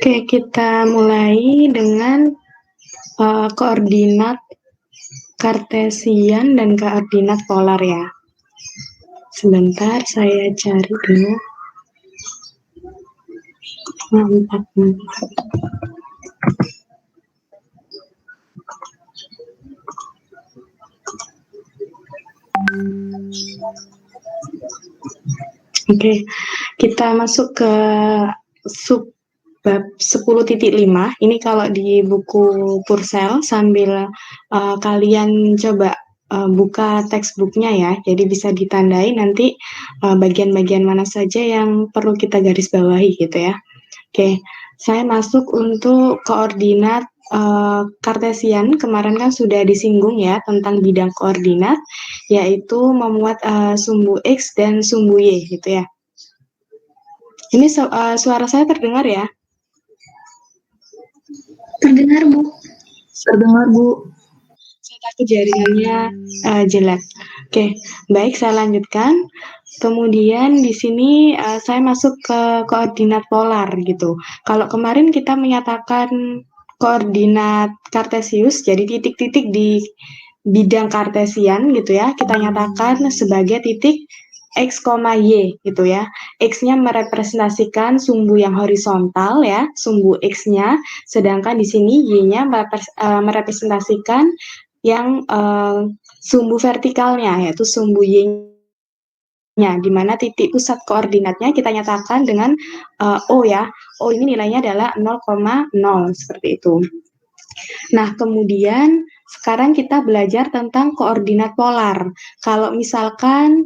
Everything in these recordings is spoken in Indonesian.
Oke, kita mulai dengan koordinat kartesian dan koordinat polar ya. Sebentar, saya cari dulu. Mantap. Oke, kita masuk ke bab 10.5. Ini kalau di buku Purcell sambil kalian coba buka textbooknya ya. Jadi bisa ditandai nanti bagian-bagian mana saja yang perlu kita garis bawahi gitu ya. Oke, saya masuk untuk koordinat kartesian. Kemarin kan sudah disinggung ya tentang bidang koordinat, yaitu memuat sumbu X dan sumbu Y gitu ya. Ini suara saya terdengar ya? Terdengar, Bu. Terdengar, Bu. Saya takut jaringannya jelek. Oke, baik, saya lanjutkan. Kemudian di sini saya masuk ke koordinat polar gitu. Kalau kemarin kita menyatakan koordinat kartesius, jadi titik-titik di bidang kartesian gitu ya, kita nyatakan sebagai titik X, Y gitu ya. X-nya merepresentasikan sumbu yang horizontal ya, sumbu X-nya, sedangkan di sini Y-nya merepresentasikan yang sumbu vertikalnya, yaitu sumbu Y-nya, di mana titik pusat koordinatnya kita nyatakan dengan O ya. O ini nilainya adalah 0,0 seperti itu. Nah, kemudian sekarang kita belajar tentang koordinat polar. Kalau misalkan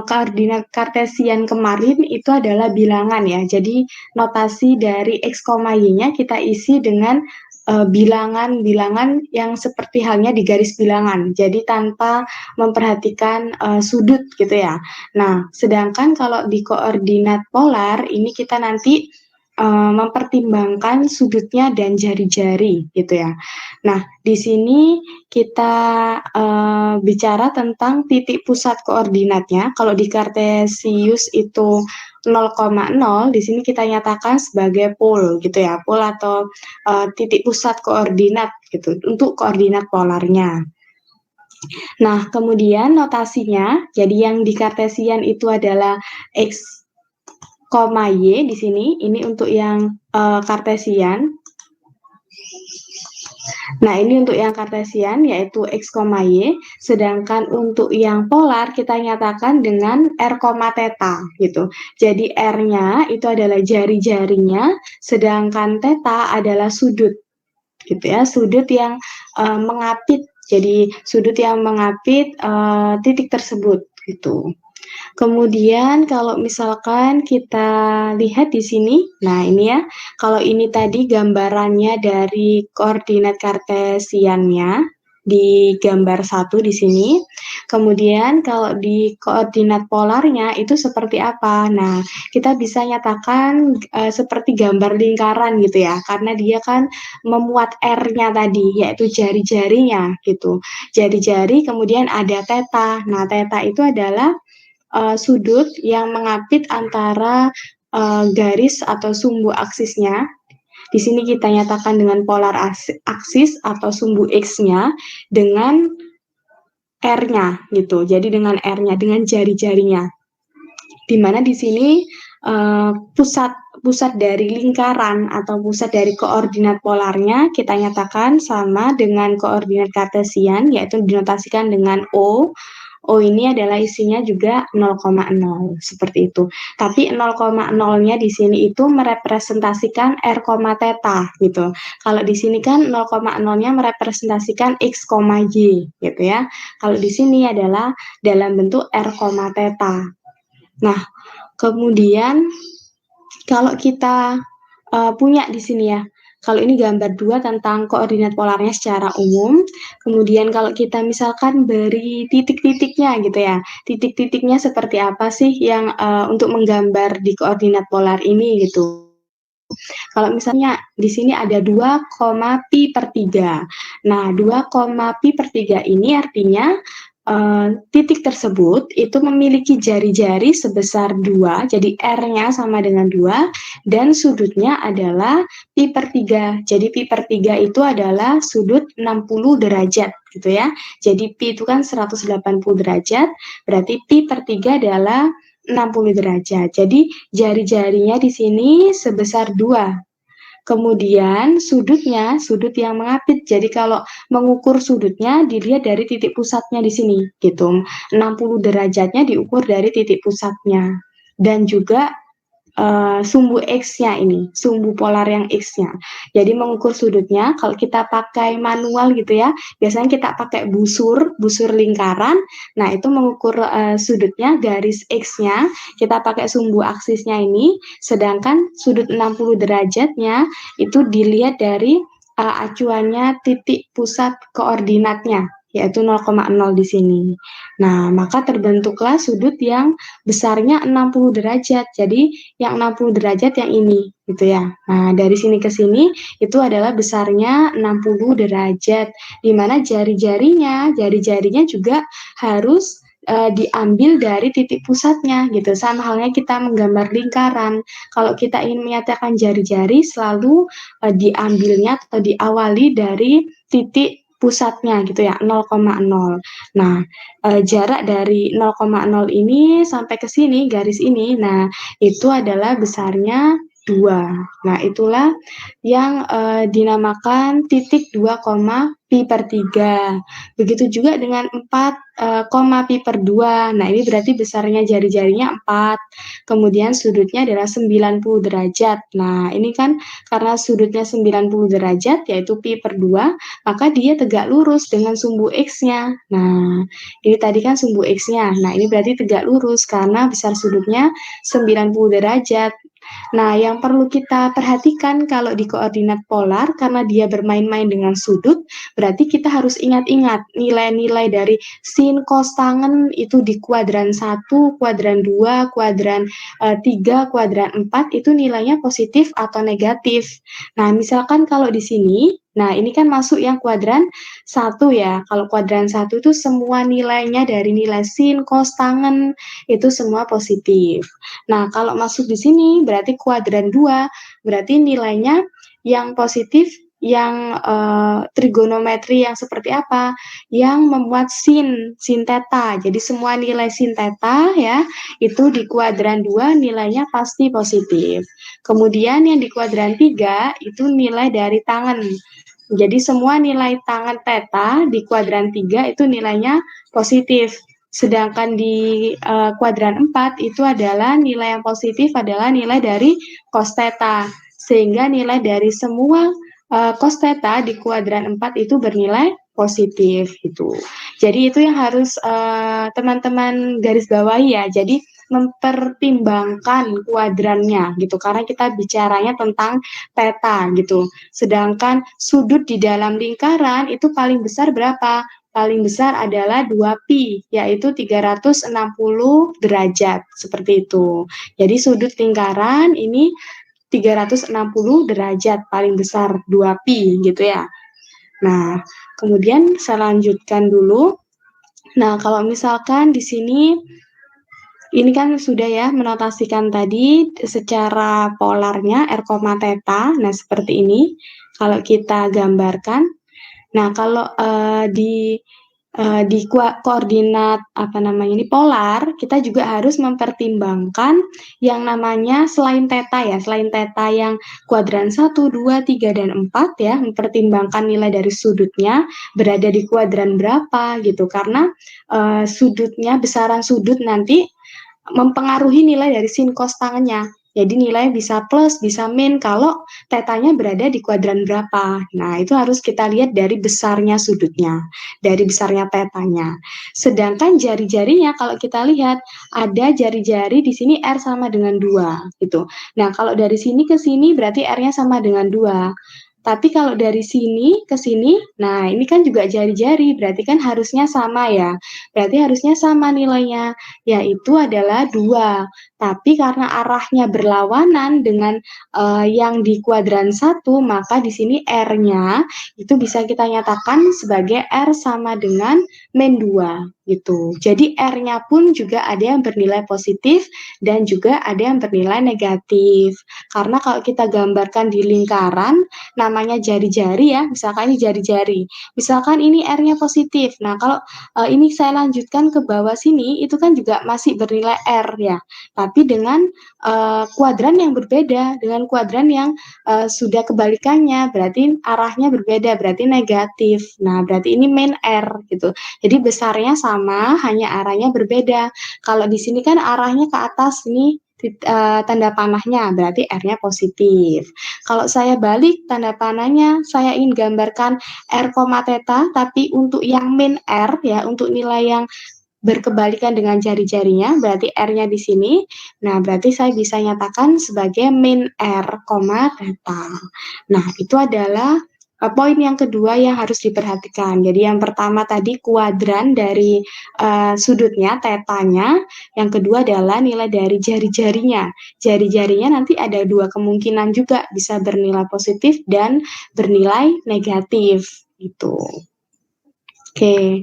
koordinat kartesian kemarin itu adalah bilangan ya. Jadi notasi dari X, Y-nya kita isi dengan bilangan-bilangan yang seperti halnya di garis bilangan. Jadi tanpa memperhatikan sudut gitu ya. Nah, sedangkan kalau di koordinat polar ini kita nanti mempertimbangkan sudutnya dan jari-jari gitu ya. Nah, di sini kita bicara tentang titik pusat koordinatnya. Kalau di kartesius itu 0,0, di sini kita nyatakan sebagai pol gitu ya, pol atau titik pusat koordinat gitu untuk koordinat polarnya. Nah, kemudian notasinya, jadi yang di kartesian itu adalah X, Y di sini, ini untuk yang kartesian. Nah, ini untuk yang kartesian yaitu X, Y, sedangkan untuk yang polar kita nyatakan dengan R, theta gitu. Jadi R-nya itu adalah jari-jarinya, sedangkan theta adalah sudut gitu ya, sudut yang mengapit. Jadi sudut yang mengapit titik tersebut gitu. Kemudian kalau misalkan kita lihat di sini, nah ini ya, kalau ini tadi gambarannya dari koordinat kartesiannya di gambar 1 di sini. Kemudian kalau di koordinat polarnya itu seperti apa? Nah, kita bisa nyatakan seperti gambar lingkaran gitu ya, karena dia kan memuat R-nya tadi, yaitu jari-jarinya gitu. Jari-jari kemudian ada theta. Nah, theta itu adalah sudut yang mengapit antara garis atau sumbu aksisnya. Di sini kita nyatakan dengan polar aksis atau sumbu X-nya dengan R-nya gitu. Jadi dengan R-nya, dengan jari-jarinya. Di mana di sini pusat dari lingkaran atau pusat dari koordinat polarnya kita nyatakan sama dengan koordinat kartesian, yaitu dinotasikan dengan O. O ini adalah isinya juga 0,0 seperti itu. Tapi 0,0-nya di sini itu merepresentasikan R, theta gitu. Kalau di sini kan 0,0-nya merepresentasikan X, Y gitu ya. Kalau di sini adalah dalam bentuk R, theta. Nah, kemudian kalau kita punya di sini ya, kalau ini gambar 2 tentang koordinat polarnya secara umum. Kemudian kalau kita misalkan beri titik-titiknya gitu ya, titik-titiknya seperti apa sih yang untuk menggambar di koordinat polar ini gitu. Kalau misalnya di sini ada 2, pi per 3. Nah, 2, pi per 3 ini artinya titik tersebut itu memiliki jari-jari sebesar 2, jadi R-nya sama dengan 2, dan sudutnya adalah pi per 3. Jadi pi per 3 itu adalah sudut 60 derajat gitu ya. Jadi pi itu kan 180 derajat, berarti pi per 3 adalah 60 derajat. Jadi jari-jarinya di sini sebesar 2. Kemudian sudutnya, sudut yang mengapit. Jadi kalau mengukur sudutnya dilihat dari titik pusatnya di sini gitu. 60 derajatnya diukur dari titik pusatnya. Dan juga sumbu X-nya ini, sumbu polar yang X-nya. Jadi mengukur sudutnya, kalau kita pakai manual gitu ya, biasanya kita pakai busur lingkaran. Nah, itu mengukur sudutnya, garis X-nya, kita pakai sumbu aksisnya ini, sedangkan sudut 60 derajatnya itu dilihat dari acuannya titik pusat koordinatnya, yaitu 0,0 di sini. Nah, maka terbentuklah sudut yang besarnya 60 derajat. Jadi yang 60 derajat yang ini gitu ya. Nah, dari sini ke sini itu adalah besarnya 60 derajat. Di mana jari-jarinya juga harus diambil dari titik pusatnya gitu. Sama halnya kita menggambar lingkaran. Kalau kita ingin menyatakan jari-jari selalu diambilnya atau diawali dari titik pusatnya gitu ya, 0,0. Nah, jarak dari 0,0 ini sampai ke sini, garis ini, nah itu adalah besarnya 2. Nah, itulah yang dinamakan titik 2, pi per 3. Begitu juga dengan 4, pi per 2. Nah, ini berarti besarnya jari-jarinya 4. Kemudian sudutnya adalah 90 derajat. Nah, ini kan karena sudutnya 90 derajat, yaitu pi per 2, maka dia tegak lurus dengan sumbu X-nya. Nah, ini tadi kan sumbu X-nya. Nah, ini berarti tegak lurus karena besar sudutnya 90 derajat. Nah, yang perlu kita perhatikan kalau di koordinat polar, karena dia bermain-main dengan sudut, berarti kita harus ingat-ingat nilai-nilai dari sin, cos, tangen itu di kuadran 1, kuadran 2, kuadran 3, kuadran 4, itu nilainya positif atau negatif. Nah, misalkan kalau di sini, nah ini kan masuk yang kuadran 1 ya. Kalau kuadran 1 itu semua nilainya dari nilai sin, cos, tangen, itu semua positif. Nah, kalau masuk di sini berarti kuadran 2, berarti nilainya yang positif yang trigonometri yang seperti apa? Yang memuat sin theta. Jadi semua nilai sin theta ya, itu di kuadran 2 nilainya pasti positif. Kemudian yang di kuadran 3 itu nilai dari tangen. Jadi semua nilai tangen theta di kuadran 3 itu nilainya positif. Sedangkan di kuadran 4 itu adalah nilai yang positif adalah nilai dari cos theta. Sehingga nilai dari semua cos theta di kuadran 4 itu bernilai positif gitu. Jadi itu yang harus teman-teman garis bawahi ya. Jadi mempertimbangkan kuadrannya gitu karena kita bicaranya tentang theta gitu. Sedangkan sudut di dalam lingkaran itu paling besar berapa? Paling besar adalah 2pi, yaitu 360 derajat, seperti itu. Jadi sudut lingkaran ini 360 derajat, paling besar 2pi, gitu ya. Nah, kemudian saya lanjutkan dulu. Nah, kalau misalkan di sini, ini kan sudah ya menotasikan tadi secara polarnya R, theta, nah seperti ini. Kalau kita gambarkan, nah, kalau di koordinat apa namanya ini polar, kita juga harus mempertimbangkan yang namanya selain theta ya, selain theta yang kuadran 1, 2, 3 dan 4 ya, mempertimbangkan nilai dari sudutnya berada di kuadran berapa gitu. Karena sudutnya, besaran sudut nanti mempengaruhi nilai dari sin cos tangennya. Jadi nilai bisa plus, bisa min kalau tetanya berada di kuadran berapa. Nah, itu harus kita lihat dari besarnya sudutnya, dari besarnya tetanya. Sedangkan jari-jarinya kalau kita lihat ada jari-jari di sini R sama dengan 2 gitu. Nah, kalau dari sini ke sini berarti R-nya sama dengan 2. Tapi kalau dari sini ke sini, nah ini kan juga jari-jari, berarti kan harusnya sama ya. Berarti harusnya sama nilainya, yaitu adalah 2. Tapi karena arahnya berlawanan dengan yang di kuadran 1, maka di sini R-nya itu bisa kita nyatakan sebagai R sama dengan min 2 gitu. Jadi R-nya pun juga ada yang bernilai positif dan juga ada yang bernilai negatif. Karena kalau kita gambarkan di lingkaran, namanya jari-jari ya, misalkan ini jari-jari. Misalkan ini R-nya positif. Nah, kalau ini saya lanjutkan ke bawah sini, itu kan juga masih bernilai R ya. Tapi dengan kuadran yang berbeda, dengan kuadran yang sudah kebalikannya, berarti arahnya berbeda, berarti negatif. Nah, berarti ini min R gitu. Jadi besarnya sama, hanya arahnya berbeda. Kalau di sini kan arahnya ke atas, ini tanda panahnya, berarti R-nya positif. Kalau saya balik tanda panahnya, saya ingin gambarkan R, theta, tapi untuk yang min R ya, untuk nilai yang berkebalikan dengan jari-jarinya, berarti R-nya di sini. Nah, berarti saya bisa nyatakan sebagai min R, theta. Nah, itu adalah poin yang kedua yang harus diperhatikan. Jadi yang pertama tadi kuadran dari sudutnya, tetanya. Yang kedua adalah nilai dari jari-jarinya. Jari-jarinya nanti ada dua kemungkinan juga, bisa bernilai positif dan bernilai negatif. Gitu. Oke.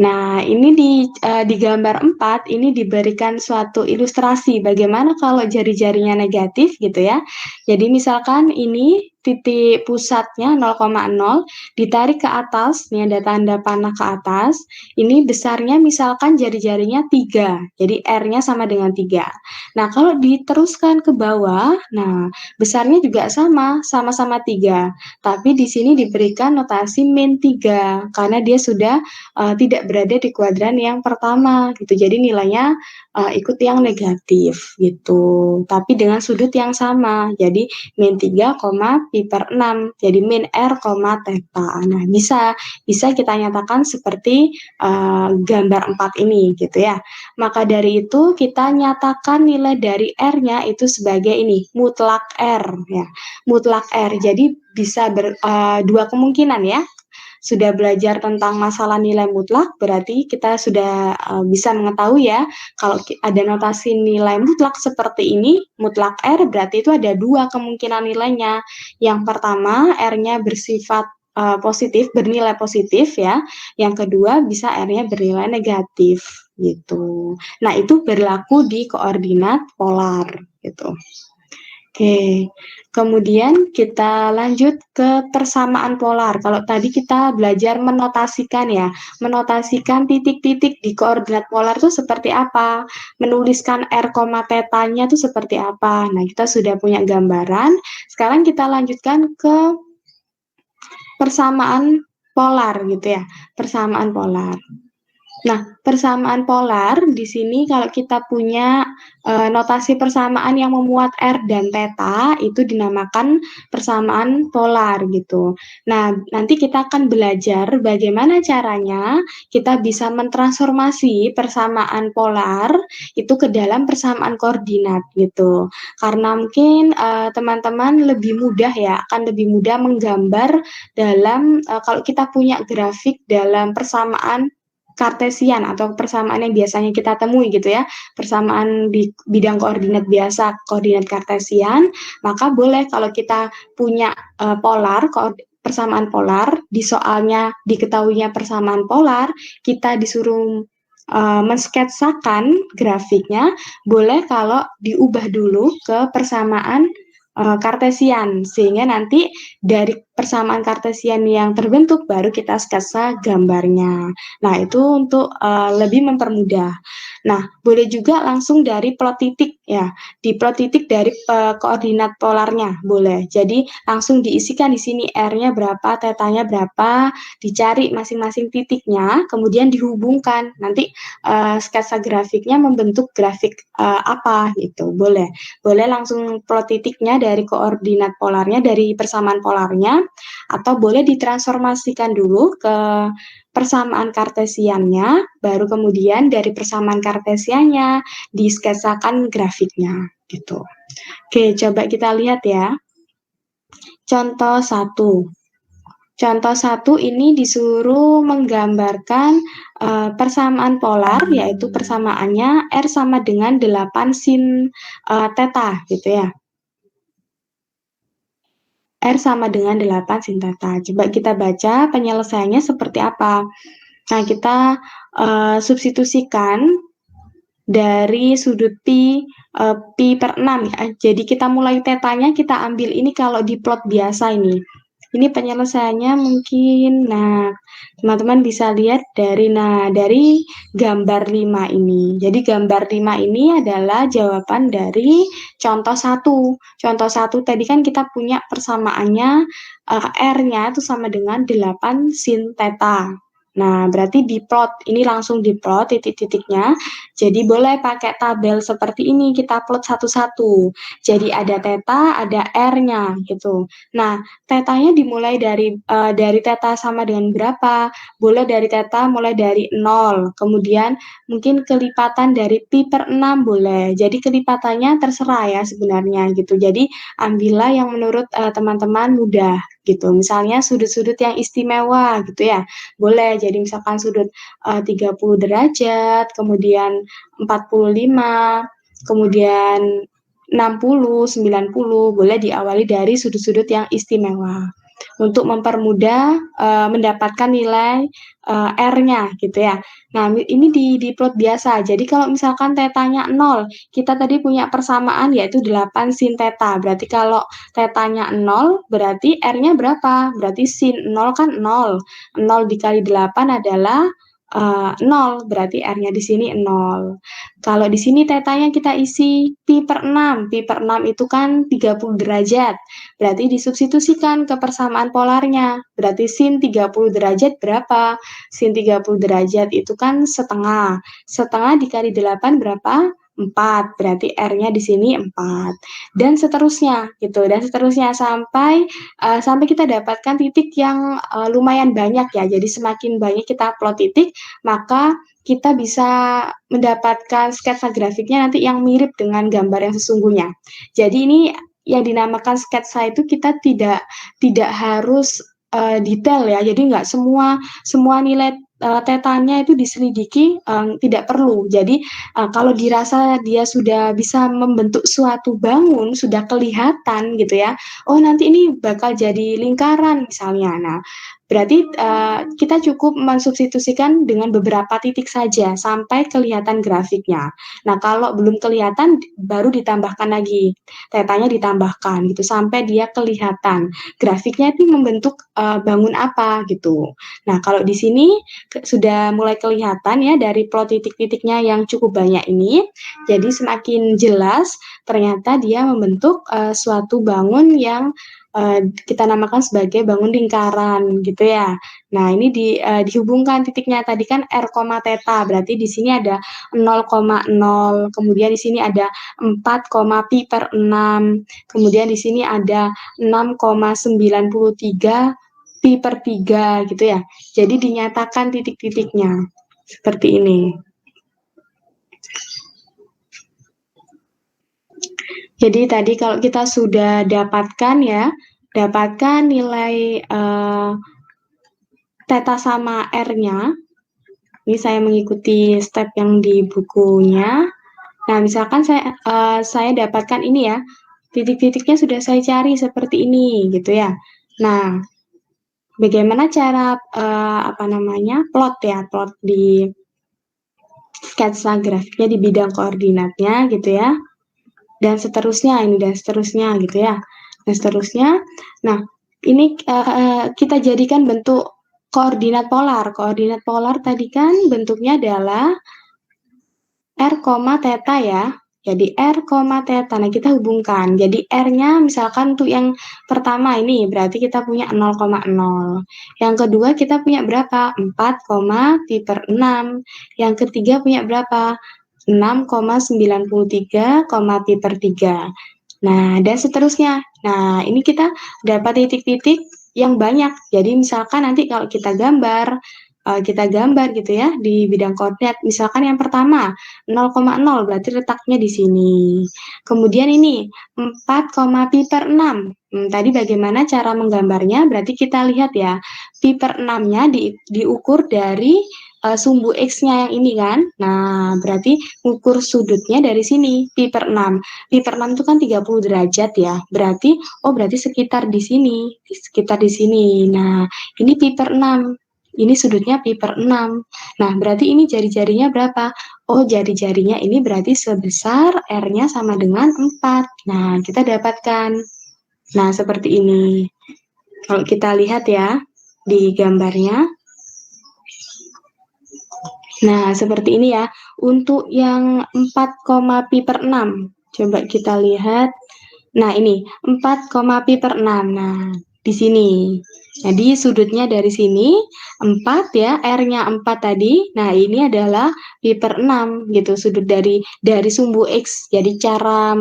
Nah, ini di gambar 4 ini diberikan suatu ilustrasi bagaimana kalau jari-jarinya negatif gitu ya. Jadi misalkan ini titik pusatnya 0,0 ditarik ke atas, ini ada tanda panah ke atas. Ini besarnya misalkan jari-jarinya 3. Jadi R-nya sama dengan 3. Nah, kalau diteruskan ke bawah, nah besarnya juga sama-sama 3. Tapi di sini diberikan notasi min 3 karena dia sudah tidak berada di kuadran yang pertama gitu. Jadi nilainya ikut yang negatif gitu. Tapi dengan sudut yang sama. Jadi min 3, pi per 6. Jadi min R, theta. Nah, bisa kita nyatakan seperti gambar 4 ini gitu ya. Maka dari itu kita nyatakan nilai dari R-nya itu sebagai ini, mutlak R ya. Mutlak R. Jadi bisa dua kemungkinan ya. Sudah belajar tentang masalah nilai mutlak, berarti kita sudah bisa mengetahui ya, kalau ada notasi nilai mutlak seperti ini, mutlak R, berarti itu ada dua kemungkinan nilainya. Yang pertama, R-nya bersifat positif, bernilai positif ya. Yang kedua, bisa R-nya bernilai negatif gitu. Nah, itu berlaku di koordinat polar gitu. Oke, kemudian kita lanjut ke persamaan polar. Kalau tadi kita belajar menotasikan ya, menotasikan titik-titik di koordinat polar itu seperti apa, menuliskan R, theta-nya itu seperti apa. Nah, kita sudah punya gambaran. Sekarang kita lanjutkan ke persamaan polar gitu ya, persamaan polar. Nah, persamaan polar di sini kalau kita punya notasi persamaan yang memuat R dan theta itu dinamakan persamaan polar gitu. Nah, nanti kita akan belajar bagaimana caranya kita bisa mentransformasi persamaan polar itu ke dalam persamaan koordinat gitu. Karena mungkin teman-teman lebih mudah ya, akan lebih mudah menggambar dalam kalau kita punya grafik dalam persamaan Kartesian atau persamaan yang biasanya kita temui gitu ya, persamaan di bidang koordinat biasa, koordinat Kartesian, maka boleh kalau kita punya polar, persamaan polar, di soalnya diketahuinya persamaan polar, kita disuruh mensketsakan grafiknya, boleh kalau diubah dulu ke persamaan Kartesian, sehingga nanti dari persamaan Kartesian yang terbentuk baru kita sketsa gambarnya. Nah, itu untuk lebih mempermudah. Nah, boleh juga langsung dari plot titik ya, di plot titik dari koordinat polarnya boleh. Jadi langsung diisikan di sini R-nya berapa, theta-nya berapa, dicari masing-masing titiknya, kemudian dihubungkan. Nanti sketsa grafiknya membentuk grafik apa gitu. Boleh. Boleh langsung plot titiknya dari koordinat polarnya, dari persamaan polarnya, atau boleh ditransformasikan dulu ke persamaan kartesiannya, baru kemudian dari persamaan kartesiannya disketsakan grafiknya gitu. Oke, coba kita lihat ya. Contoh 1. Contoh 1 ini disuruh menggambarkan persamaan polar, yaitu persamaannya R sama dengan 8 sin theta gitu ya. R sama dengan 8 sin theta. Coba kita baca penyelesaiannya seperti apa. Nah, kita substitusikan dari sudut pi per 6 ya. Jadi kita mulai tetanya kita ambil ini kalau di plot biasa ini. Ini penyelesaiannya mungkin, nah teman-teman bisa lihat dari gambar 5 ini. Jadi gambar 5 ini adalah jawaban dari contoh 1. Contoh 1 tadi kan kita punya persamaannya R-nya itu sama dengan 8 sin theta. Nah, berarti diplot, ini langsung diplot titik-titiknya. Jadi boleh pakai tabel seperti ini, kita plot satu-satu. Jadi ada theta, ada R-nya gitu. Nah, tetanya dimulai dari theta sama dengan berapa? Boleh dari theta mulai dari 0. Kemudian mungkin kelipatan dari pi per 6 boleh. Jadi kelipatannya terserah ya sebenarnya gitu. Jadi ambillah yang menurut teman-teman mudah gitu. Misalnya sudut-sudut yang istimewa gitu ya. Boleh jadi misalkan sudut 30 derajat, kemudian 45, kemudian 60, 90, boleh diawali dari sudut-sudut yang istimewa untuk mempermudah mendapatkan nilai R-nya gitu ya. Nah, ini di plot biasa. Jadi kalau misalkan tetanya 0, kita tadi punya persamaan yaitu 8 sin theta. Berarti kalau tetanya 0, berarti R-nya berapa? Berarti sin 0 kan 0. 0 dikali 8 adalah 0, berarti R-nya di sini 0. Kalau di sini tetanya kita isi pi per 6. Pi per 6 itu kan 30 derajat. Berarti disubstitusikan ke persamaan polarnya. Berarti sin 30 derajat berapa? Sin 30 derajat itu kan setengah. Setengah dikali 8 berapa? 4. Berarti R-nya di sini 4. Dan seterusnya gitu. Dan seterusnya sampai kita dapatkan titik yang lumayan banyak ya. Jadi semakin banyak kita plot titik, maka kita bisa mendapatkan sketsa grafiknya nanti yang mirip dengan gambar yang sesungguhnya. Jadi ini yang dinamakan sketsa itu kita tidak harus detail ya. Jadi nggak semua nilai tetanya itu diselidiki, tidak perlu. Jadi kalau dirasa dia sudah bisa membentuk suatu bangun, sudah kelihatan gitu ya. Oh, nanti ini bakal jadi lingkaran misalnya. Nah, berarti kita cukup mensubstitusikan dengan beberapa titik saja sampai kelihatan grafiknya. Nah, kalau belum kelihatan baru ditambahkan lagi. Tetanya ditambahkan gitu sampai dia kelihatan. Grafiknya itu membentuk bangun apa gitu. Nah, kalau di sini sudah mulai kelihatan ya dari plot titik-titiknya yang cukup banyak ini. Jadi semakin jelas ternyata dia membentuk suatu bangun yang kita namakan sebagai bangun lingkaran gitu ya. Nah, ini dihubungkan titiknya tadi kan R, theta, berarti di sini ada 0,0, kemudian di sini ada 4, pi per 6, kemudian di sini ada 6,93 pi per 3 gitu ya. Jadi dinyatakan titik-titiknya seperti ini. Jadi tadi kalau kita sudah dapatkan nilai theta sama R-nya. Ini saya mengikuti step yang di bukunya. Nah, misalkan saya dapatkan ini ya, titik-titiknya sudah saya cari seperti ini gitu ya. Nah, bagaimana cara plot di sketsa grafiknya di bidang koordinatnya gitu ya. Dan seterusnya gitu ya. Dan seterusnya. Nah, ini kita jadikan bentuk koordinat polar. Koordinat polar tadi kan bentuknya adalah R, theta ya. Jadi R, theta. Nah, kita hubungkan. Jadi R-nya misalkan untuk yang pertama ini berarti kita punya 0,0. Yang kedua kita punya berapa? 4, pi per 6. Yang ketiga punya berapa? 6,93, pi per 3. Nah, dan seterusnya. Nah, ini kita dapat titik-titik yang banyak. Jadi misalkan nanti kalau kita gambar, kita gambar gitu ya di bidang koordinat. Misalkan yang pertama 0,0 berarti letaknya di sini. Kemudian ini 4, pi per 6. Tadi bagaimana cara menggambarnya? Berarti kita lihat ya, pi per 6-nya diukur dari sumbu X-nya yang ini kan. Nah, berarti ukur sudutnya dari sini, pi per 6. Pi per 6 itu kan 30 derajat ya. Berarti sekitar di sini, sekitar di sini. Nah, ini pi per 6. Ini sudutnya pi per 6. Nah, berarti ini jari-jarinya berapa? Oh, jari-jarinya ini berarti sebesar R-nya sama dengan 4. Nah, kita dapatkan. Nah, seperti ini. Kalau kita lihat ya, di gambarnya. Nah, seperti ini ya. Untuk yang 4, pi per 6. Coba kita lihat. Nah, ini 4, pi per 6. Nah, di sini. Jadi sudutnya dari sini 4 ya, R-nya 4 tadi. Nah, ini adalah pi per 6 gitu, sudut dari sumbu X. Jadi cara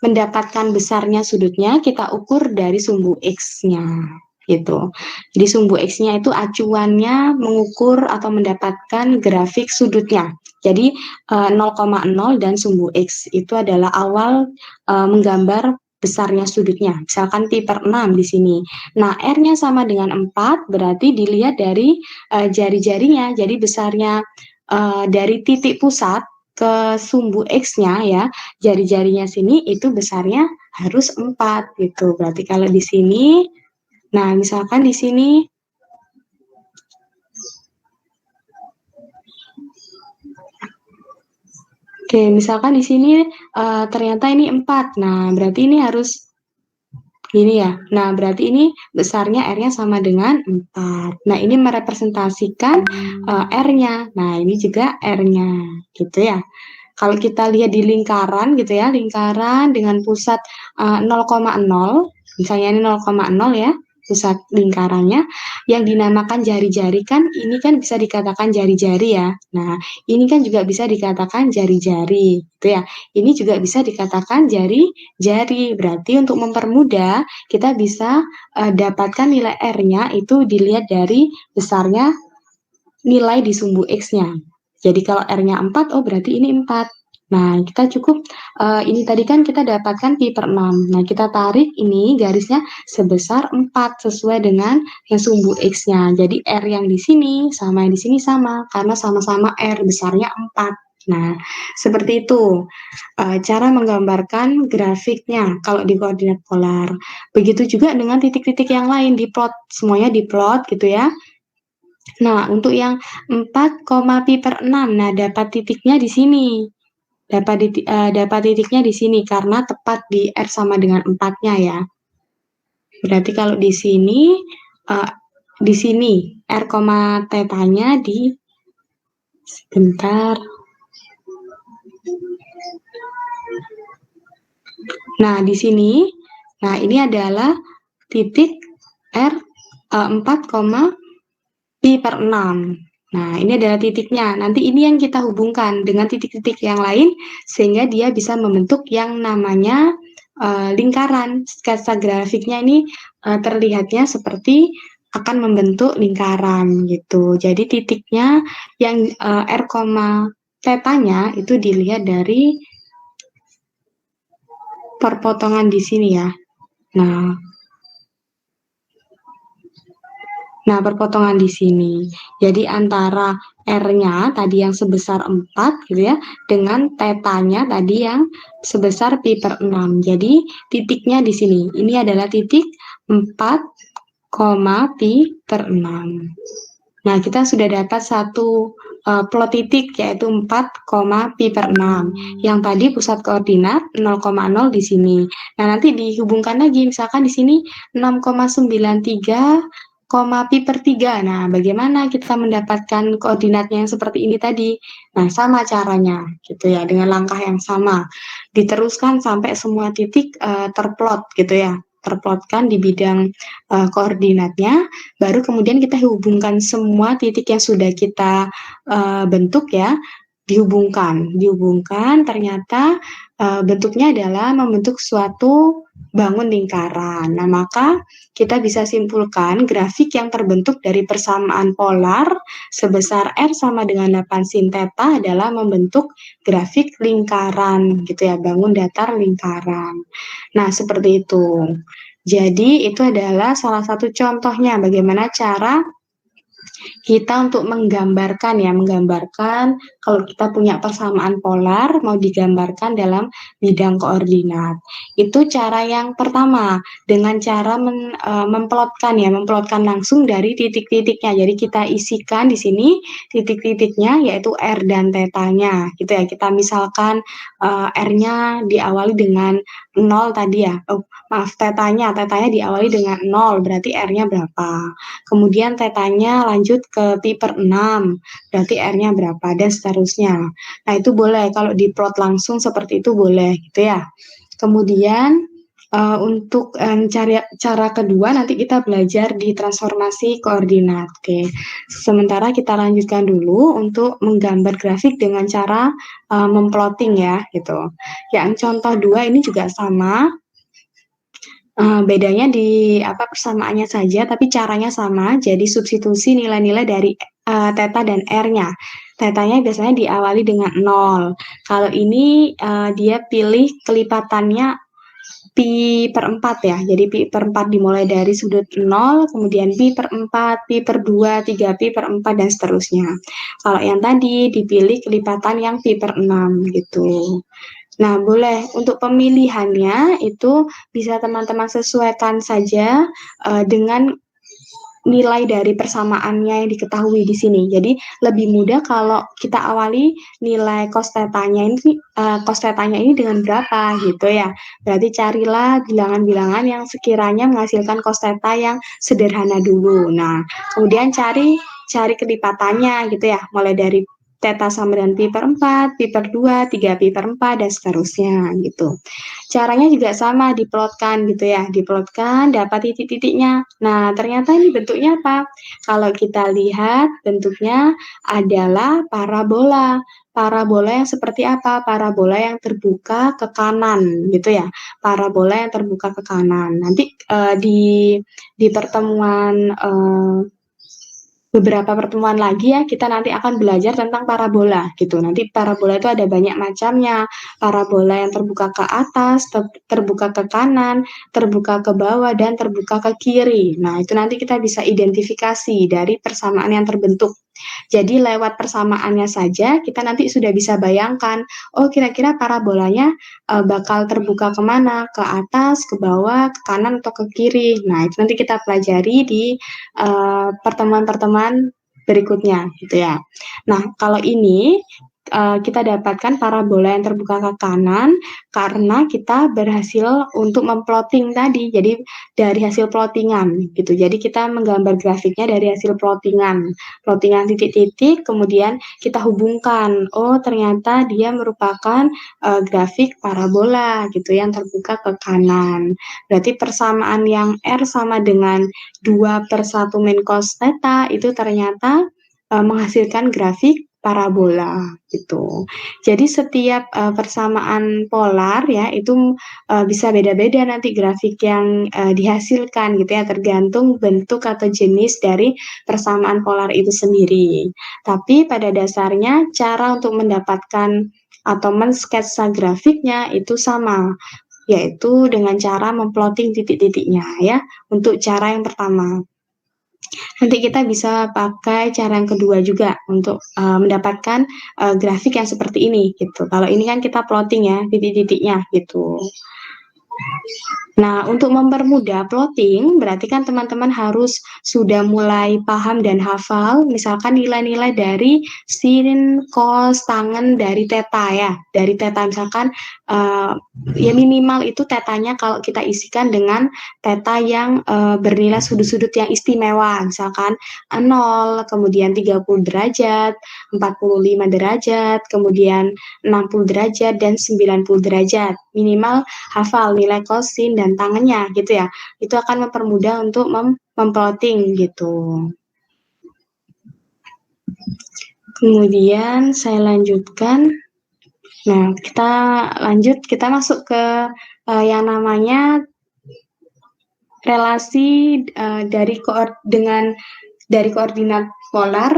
mendapatkan besarnya sudutnya kita ukur dari sumbu X-nya gitu. Jadi sumbu X-nya itu acuannya mengukur atau mendapatkan grafik sudutnya. Jadi 0,0 dan sumbu X itu adalah awal menggambar besarnya sudutnya. Misalkan pi per 6 di sini. Nah, R-nya sama dengan 4, berarti dilihat dari jari-jarinya. Jadi besarnya dari titik pusat ke sumbu X-nya ya, jari-jarinya sini itu besarnya harus 4 gitu. Berarti kalau di sini, nah misalkan di sini oke, misalkan di sini ternyata ini 4. Nah, berarti ini harus gini ya. Nah, berarti ini besarnya R-nya sama dengan 4. Nah, ini merepresentasikan R-nya. Nah, ini juga R-nya gitu ya. Kalau kita lihat di lingkaran gitu ya, lingkaran dengan pusat 0,0, misalnya ini 0,0 ya, pusat lingkarannya, yang dinamakan jari-jari kan, ini kan bisa dikatakan jari-jari ya. Nah, ini kan juga bisa dikatakan jari-jari gitu ya. Ini juga bisa dikatakan jari-jari. Berarti untuk mempermudah, kita bisa dapatkan nilai R-nya itu dilihat dari besarnya nilai di sumbu X-nya. Jadi kalau R-nya 4, oh berarti ini 4. Nah, kita cukup, ini tadi kan kita dapatkan pi per 6. Nah, kita tarik ini garisnya sebesar 4 sesuai dengan yang sumbu X-nya. Jadi R yang di sini sama yang di sini sama, karena sama-sama R besarnya 4. Nah, seperti itu cara menggambarkan grafiknya kalau di koordinat polar. Begitu juga dengan titik-titik yang lain, diplot, semuanya diplot gitu ya. Nah, untuk yang 4, pi per 6, nah dapat titiknya di sini. Dapat titiknya di sini karena tepat di R sama dengan 4-nya ya. Berarti kalau di sini R, tetanya di sebentar. Nah, di sini, nah ini adalah titik R 4, pi per 6. Nah, ini adalah titiknya. Nanti ini yang kita hubungkan dengan titik-titik yang lain sehingga dia bisa membentuk yang namanya lingkaran. Sketsa grafiknya ini terlihatnya seperti akan membentuk lingkaran gitu. Jadi titiknya yang R, tetanya itu dilihat dari perpotongan di sini ya. Nah, perpotongan di sini. Jadi antara R-nya tadi yang sebesar 4 gitu ya, dengan tetanya tadi yang sebesar pi per 6. Jadi titiknya di sini. Ini adalah titik 4, pi per 6. Nah, kita sudah dapat satu plot titik yaitu 4, pi per 6. Yang tadi pusat koordinat 0,0 di sini. Nah, nanti dihubungkan lagi misalkan di sini 6,93 pi per 3. Nah, bagaimana kita mendapatkan koordinatnya yang seperti ini tadi? Nah, sama caranya gitu ya, dengan langkah yang sama. Diteruskan sampai semua titik terplot gitu ya, terplotkan di bidang koordinatnya, baru kemudian kita hubungkan semua titik yang sudah kita bentuk ya, dihubungkan ternyata bentuknya adalah membentuk suatu bangun lingkaran. Nah, maka kita bisa simpulkan grafik yang terbentuk dari persamaan polar sebesar R sama dengan 8 sin theta adalah membentuk grafik lingkaran gitu ya, bangun datar lingkaran. Nah, seperti itu. Jadi, itu adalah salah satu contohnya bagaimana cara kita untuk menggambarkan kalau kita punya persamaan polar mau digambarkan dalam bidang koordinat. Itu cara yang pertama dengan cara memplotkan langsung dari titik-titiknya. Jadi kita isikan di sini titik-titiknya yaitu R dan tetanya gitu ya. Kita misalkan R-nya diawali dengan 0 tadi ya. Oh, maaf, tetanya diawali dengan 0, berarti R-nya berapa. Kemudian tetanya lanjut ke pi per 6, berarti R-nya berapa, dan seterusnya. Nah, itu boleh, kalau diplot langsung seperti itu boleh, gitu ya. Kemudian, untuk cara kedua, nanti kita belajar di transformasi koordinat. Oke, sementara kita lanjutkan dulu untuk menggambar grafik dengan cara memplotting ya, gitu. Yang contoh 2 ini juga sama, bedanya di persamaannya saja, tapi caranya sama. Jadi substitusi nilai-nilai dari theta dan R-nya. Tetanya biasanya diawali dengan 0. Kalau ini dia pilih kelipatannya pi per 4 ya. Jadi pi per 4 dimulai dari sudut 0, kemudian pi per 4, pi per 2, 3 pi per 4, dan seterusnya. Kalau yang tadi dipilih kelipatan yang pi per 6 gitu. Nah, boleh untuk pemilihannya itu bisa teman-teman sesuaikan saja dengan nilai dari persamaannya yang diketahui di sini. Jadi lebih mudah kalau kita awali nilai cos tetanya ini dengan berapa gitu ya. Berarti carilah bilangan-bilangan yang sekiranya menghasilkan cos theta yang sederhana dulu. Nah, kemudian cari kelipatannya gitu ya, mulai dari theta sama dengan pi per 4, pi per 2, 3 pi per 4, dan seterusnya gitu. Caranya juga sama, diplotkan gitu ya, diplotkan, dapat titik-titiknya. Nah, ternyata ini bentuknya apa? Kalau kita lihat bentuknya adalah parabola. Parabola yang seperti apa? Parabola yang terbuka ke kanan gitu ya. Parabola yang terbuka ke kanan. Nanti di pertemuan beberapa pertemuan lagi ya, kita nanti akan belajar tentang parabola gitu. Nanti parabola itu ada banyak macamnya. Parabola yang terbuka ke atas, terbuka ke kanan, terbuka ke bawah, dan terbuka ke kiri. Nah, itu nanti kita bisa identifikasi dari persamaan yang terbentuk. Jadi lewat persamaannya saja kita nanti sudah bisa bayangkan, oh kira-kira parabolanya bakal terbuka kemana? Ke atas, ke bawah, ke kanan, atau ke kiri. Nah, itu nanti kita pelajari di pertemuan-pertemuan berikutnya gitu ya. Nah, kalau ini kita dapatkan parabola yang terbuka ke kanan karena kita berhasil untuk memplotting tadi. Jadi dari hasil plottingan gitu. Jadi kita menggambar grafiknya dari hasil plottingan titik-titik, kemudian kita hubungkan. Oh, ternyata dia merupakan grafik parabola gitu yang terbuka ke kanan. Berarti persamaan yang R sama dengan 2/1 min cos theta itu ternyata menghasilkan grafik parabola gitu. Jadi setiap persamaan polar ya itu bisa beda-beda nanti grafik yang dihasilkan gitu ya, tergantung bentuk atau jenis dari persamaan polar itu sendiri. Tapi pada dasarnya cara untuk mendapatkan atau mensketsa grafiknya itu sama, yaitu dengan cara memplotting titik-titiknya ya, untuk cara yang pertama. Nanti kita bisa pakai cara yang kedua juga untuk mendapatkan grafik yang seperti ini gitu. Kalau ini kan kita plotting ya titik-titiknya gitu. Nah, untuk mempermudah plotting, berarti kan teman-teman harus sudah mulai paham dan hafal, misalkan nilai-nilai dari sin, cos, tangen dari theta ya. Dari theta, misalkan ya minimal itu tetanya kalau kita isikan dengan theta yang bernilai sudut-sudut yang istimewa, misalkan 0, kemudian 30 derajat, 45 derajat, kemudian 60 derajat, dan 90 derajat. Minimal hafal nilai cos, sin, dan tangannya gitu ya. Itu akan mempermudah untuk memplotting gitu. Kemudian saya lanjutkan. Nah, kita masuk ke yang namanya relasi dari koordinat polar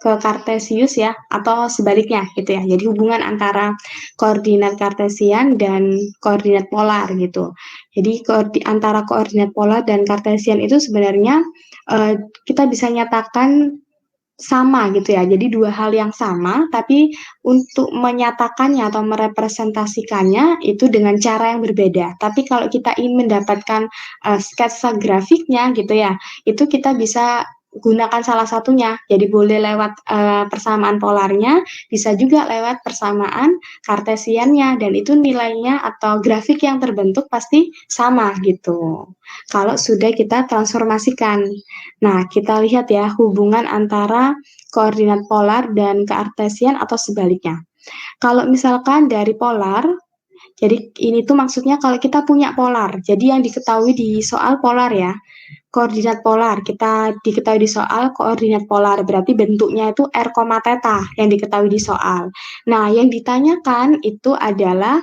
ke kartesius ya, atau sebaliknya gitu ya. Jadi hubungan antara koordinat kartesian dan koordinat polar gitu. Jadi antara koordinat polar dan kartesian itu sebenarnya kita bisa nyatakan sama gitu ya. Jadi dua hal yang sama, tapi untuk menyatakannya atau merepresentasikannya itu dengan cara yang berbeda. Tapi kalau kita ingin mendapatkan sketsa grafiknya gitu ya, itu kita bisa gunakan salah satunya. Jadi boleh lewat persamaan polarnya, bisa juga lewat persamaan kartesiannya, dan itu nilainya atau grafik yang terbentuk pasti sama gitu. Kalau sudah kita transformasikan. Nah, kita lihat ya hubungan antara koordinat polar dan kartesian atau sebaliknya. Kalau misalkan dari polar, jadi ini tuh maksudnya kalau kita punya polar. Jadi yang diketahui di soal polar ya, koordinat polar. Kita diketahui di soal koordinat polar, berarti bentuknya itu r, theta yang diketahui di soal. Nah, yang ditanyakan itu adalah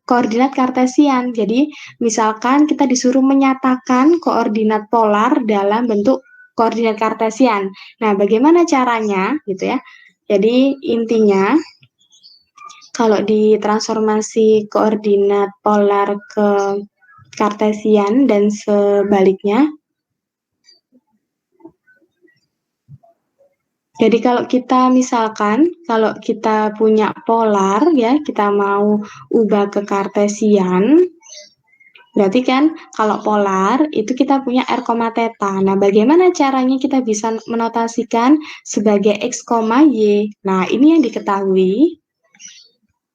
koordinat kartesian. Jadi, misalkan kita disuruh menyatakan koordinat polar dalam bentuk koordinat kartesian. Nah, bagaimana caranya gitu ya? Jadi, intinya kalau ditransformasi koordinat polar ke kartesian dan sebaliknya. Jadi kalau kita misalkan, kalau kita punya polar ya, kita mau ubah ke kartesian, berarti kan kalau polar itu kita punya r, theta. Nah, bagaimana caranya kita bisa menotasikan sebagai x, y? Nah, ini yang diketahui.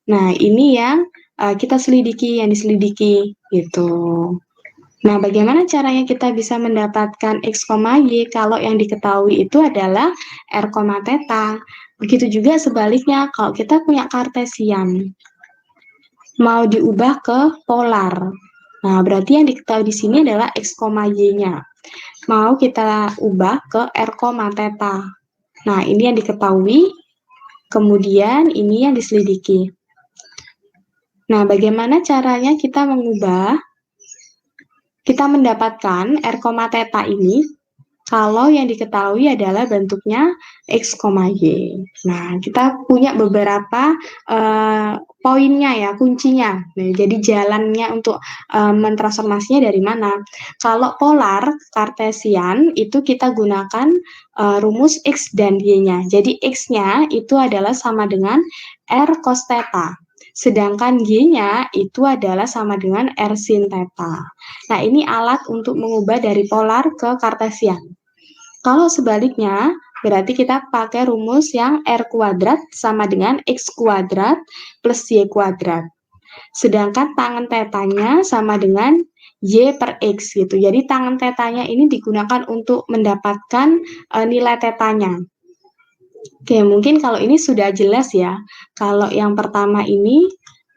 Nah, ini yang kita selidiki, yang diselidiki gitu. Nah, bagaimana caranya kita bisa mendapatkan x, y kalau yang diketahui itu adalah r, theta. Begitu juga sebaliknya, kalau kita punya kartesian, mau diubah ke polar. Nah, berarti yang diketahui di sini adalah x, y-nya. Mau kita ubah ke r, theta. Nah, ini yang diketahui, kemudian ini yang diselidiki. Nah, bagaimana caranya kita mengubah? Kita mendapatkan r, theta ini kalau yang diketahui adalah bentuknya x, y. Nah, kita punya beberapa poinnya ya, kuncinya. Nah, jadi jalannya untuk mentransformasinya dari mana? Kalau polar kartesian itu kita gunakan rumus x dan y-nya. Jadi x-nya itu adalah sama dengan r cos theta. Sedangkan y-nya itu adalah sama dengan r sin theta. Nah, ini alat untuk mengubah dari polar ke kartesian. Kalau sebaliknya, berarti kita pakai rumus yang r kuadrat sama dengan x kuadrat plus y kuadrat. Sedangkan tangen tetanya sama dengan y per x gitu. Jadi tangen tetanya ini digunakan untuk mendapatkan nilai tetanya. Oke, mungkin kalau ini sudah jelas ya. Kalau yang pertama ini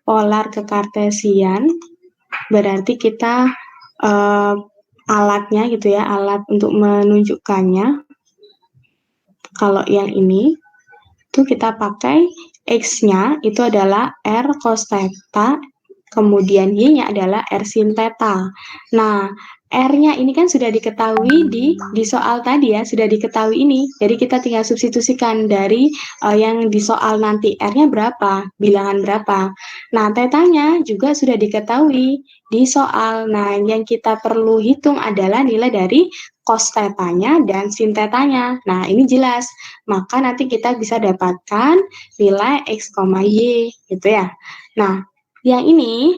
polar ke kartesian, berarti kita alatnya gitu ya, alat untuk menunjukkannya. Kalau yang ini itu kita pakai x-nya itu adalah r cos theta, kemudian y-nya adalah r sin theta. Nah, r-nya ini kan sudah diketahui di soal tadi ya, sudah diketahui ini. Jadi kita tinggal substitusikan dari yang di soal nanti. R-nya berapa? Bilangan berapa? Nah, theta-nya juga sudah diketahui di soal. Nah, yang kita perlu hitung adalah nilai dari cos theta-nya dan sin theta-nya. Nah, ini jelas. Maka nanti kita bisa dapatkan nilai x, y gitu ya. Nah, yang ini,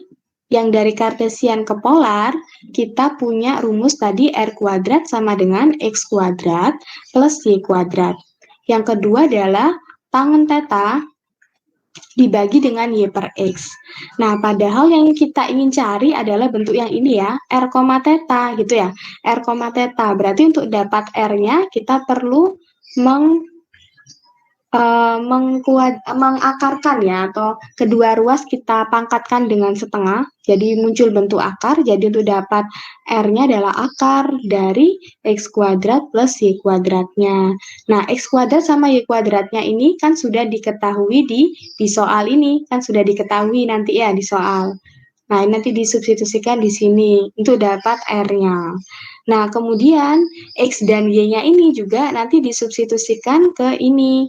yang dari kartesian ke polar, kita punya rumus tadi r kuadrat sama dengan x kuadrat plus y kuadrat. Yang kedua adalah tangen theta dibagi dengan y per x. Nah, padahal yang kita ingin cari adalah bentuk yang ini ya, r, theta gitu ya. R, theta. Berarti untuk dapat r-nya kita perlu mengakarkan ya, atau kedua ruas kita pangkatkan dengan setengah, jadi muncul bentuk akar. Jadi untuk dapat R-nya adalah akar dari X kuadrat plus Y kuadratnya. Nah, X kuadrat sama Y kuadratnya ini kan sudah diketahui di soal ini, kan sudah diketahui nanti ya di soal. Nah, ini nanti disubstitusikan di sini untuk dapat R-nya. Nah, kemudian X dan Y-nya ini juga nanti disubstitusikan ke ini.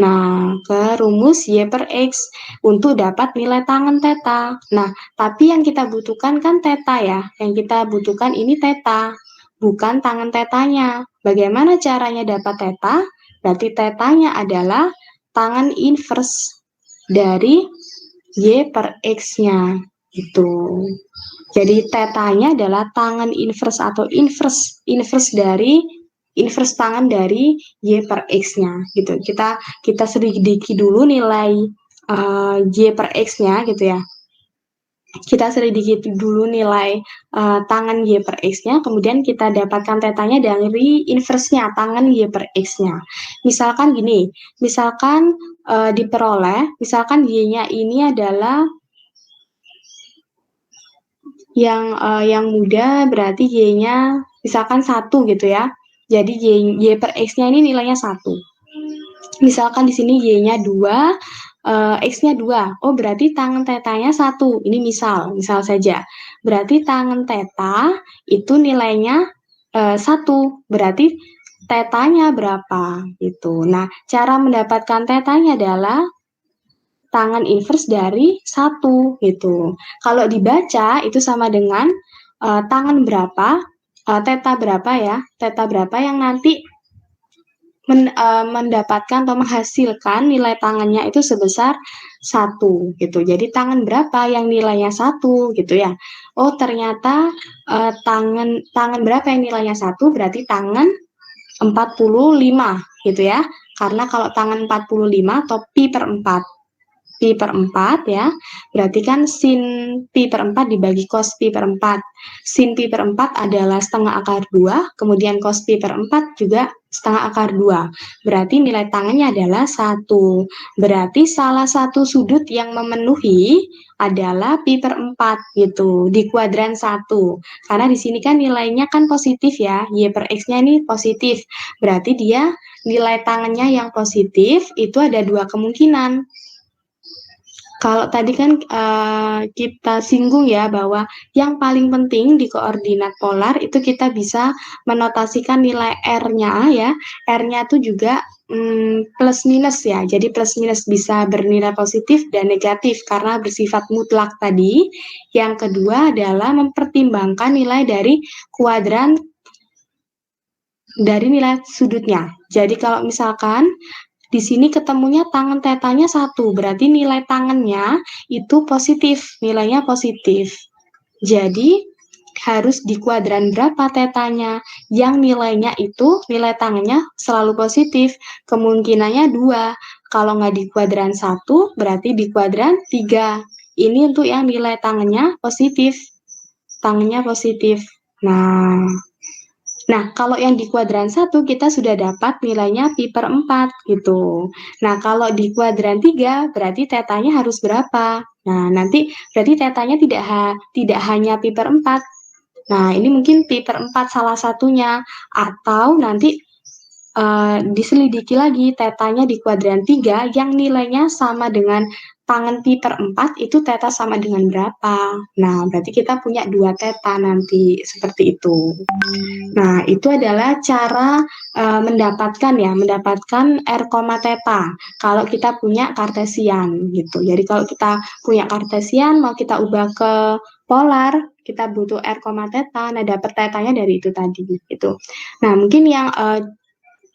Nah, ke rumus Y per X untuk dapat nilai tangen theta. Nah, tapi yang kita butuhkan kan theta ya. Yang kita butuhkan ini theta, bukan tangen tetanya. Bagaimana caranya dapat theta? Berarti tetanya adalah tangen inverse dari Y per X-nya. Gitu. Jadi tetanya adalah tangen inverse atau inverse tangan dari Y per X-nya gitu. Kita selidiki dulu nilai Y per X-nya gitu ya. Kita selidiki dulu nilai tangan Y per X-nya, kemudian kita dapatkan tetanya dari inverse-nya, tangan Y per X-nya. Misalkan gini, misalkan diperoleh, misalkan Y-nya ini adalah yang muda, berarti Y-nya misalkan 1 gitu ya. Jadi Y per X-nya ini nilainya 1. Misalkan di sini Y-nya 2, X-nya 2. Oh, berarti tangen tetanya 1. Ini misal saja. Berarti tangen teta itu nilainya 1. Berarti tetanya berapa gitu. Nah, cara mendapatkan tetanya adalah tangen inverse dari 1 gitu. Kalau dibaca itu sama dengan tangen berapa, teta berapa ya, teta berapa yang nanti mendapatkan atau menghasilkan nilai tangannya itu sebesar 1 gitu. Jadi tangan berapa yang nilainya 1 gitu ya. Oh, ternyata tangan berapa yang nilainya 1 berarti tangan 45 gitu ya. Karena kalau tangan 45 atau pi per 4 ya, berarti kan sin pi per 4 dibagi cos pi per 4. Sin pi per 4 adalah setengah akar 2, kemudian cos pi per 4 juga setengah akar 2. Berarti nilai tangannya adalah 1. Berarti salah satu sudut yang memenuhi adalah pi per 4 gitu, di kuadran 1. Karena di sini kan nilainya kan positif ya, Y per X-nya ini positif. Berarti dia nilai tangannya yang positif itu ada 2 kemungkinan. Kalau tadi kan kita singgung ya bahwa yang paling penting di koordinat polar itu kita bisa menotasikan nilai R-nya ya. R-nya itu juga plus minus ya. Jadi plus minus bisa bernilai positif dan negatif karena bersifat mutlak tadi. Yang kedua adalah mempertimbangkan nilai dari kuadran dari nilai sudutnya. Jadi kalau misalkan di sini ketemunya tangan tetanya 1, berarti nilai tangannya itu positif, nilainya positif. Jadi harus di kuadran berapa tetanya, yang nilainya itu, nilai tangannya selalu positif, kemungkinannya 2. Kalau nggak di kuadran 1, berarti di kuadran 3. Ini untuk yang nilai tangannya positif, tangannya positif. Nah, kalau yang di kuadran 1 kita sudah dapat nilainya pi per 4 gitu. Nah, kalau di kuadran 3 berarti tetanya harus berapa? Nah, nanti berarti tetanya tidak hanya pi per 4. Nah, ini mungkin pi per 4 salah satunya. Atau nanti diselidiki lagi tetanya di kuadran 3 yang nilainya sama dengan tangen pi per 4 itu teta sama dengan berapa. Nah, berarti kita punya 2 teta nanti seperti itu. Nah, itu adalah cara mendapatkan R, teta kalau kita punya kartesian gitu. Jadi kalau kita punya kartesian mau kita ubah ke polar, kita butuh R, teta, nah dapat tetanya dari itu tadi gitu. Nah, mungkin yang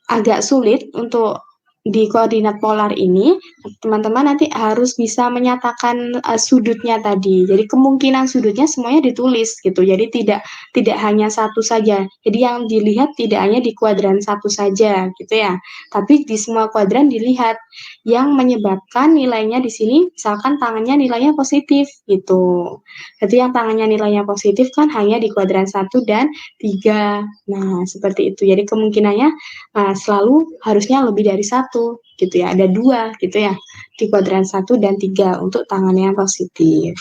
agak sulit untuk di koordinat polar ini, teman-teman nanti harus bisa menyatakan sudutnya tadi. Jadi kemungkinan sudutnya semuanya ditulis gitu. Jadi tidak hanya satu saja. Jadi yang dilihat tidak hanya di kuadran 1 saja gitu ya. Tapi di semua kuadran dilihat yang menyebabkan nilainya di sini misalkan tangannya nilainya positif gitu. Jadi yang tangannya nilainya positif kan hanya di kuadran 1 dan 3. Nah, seperti itu. Jadi kemungkinannya selalu harusnya lebih dari 1 1 gitu ya, ada 2 gitu ya, di kuadran 1 dan 3 untuk tangan yang positif.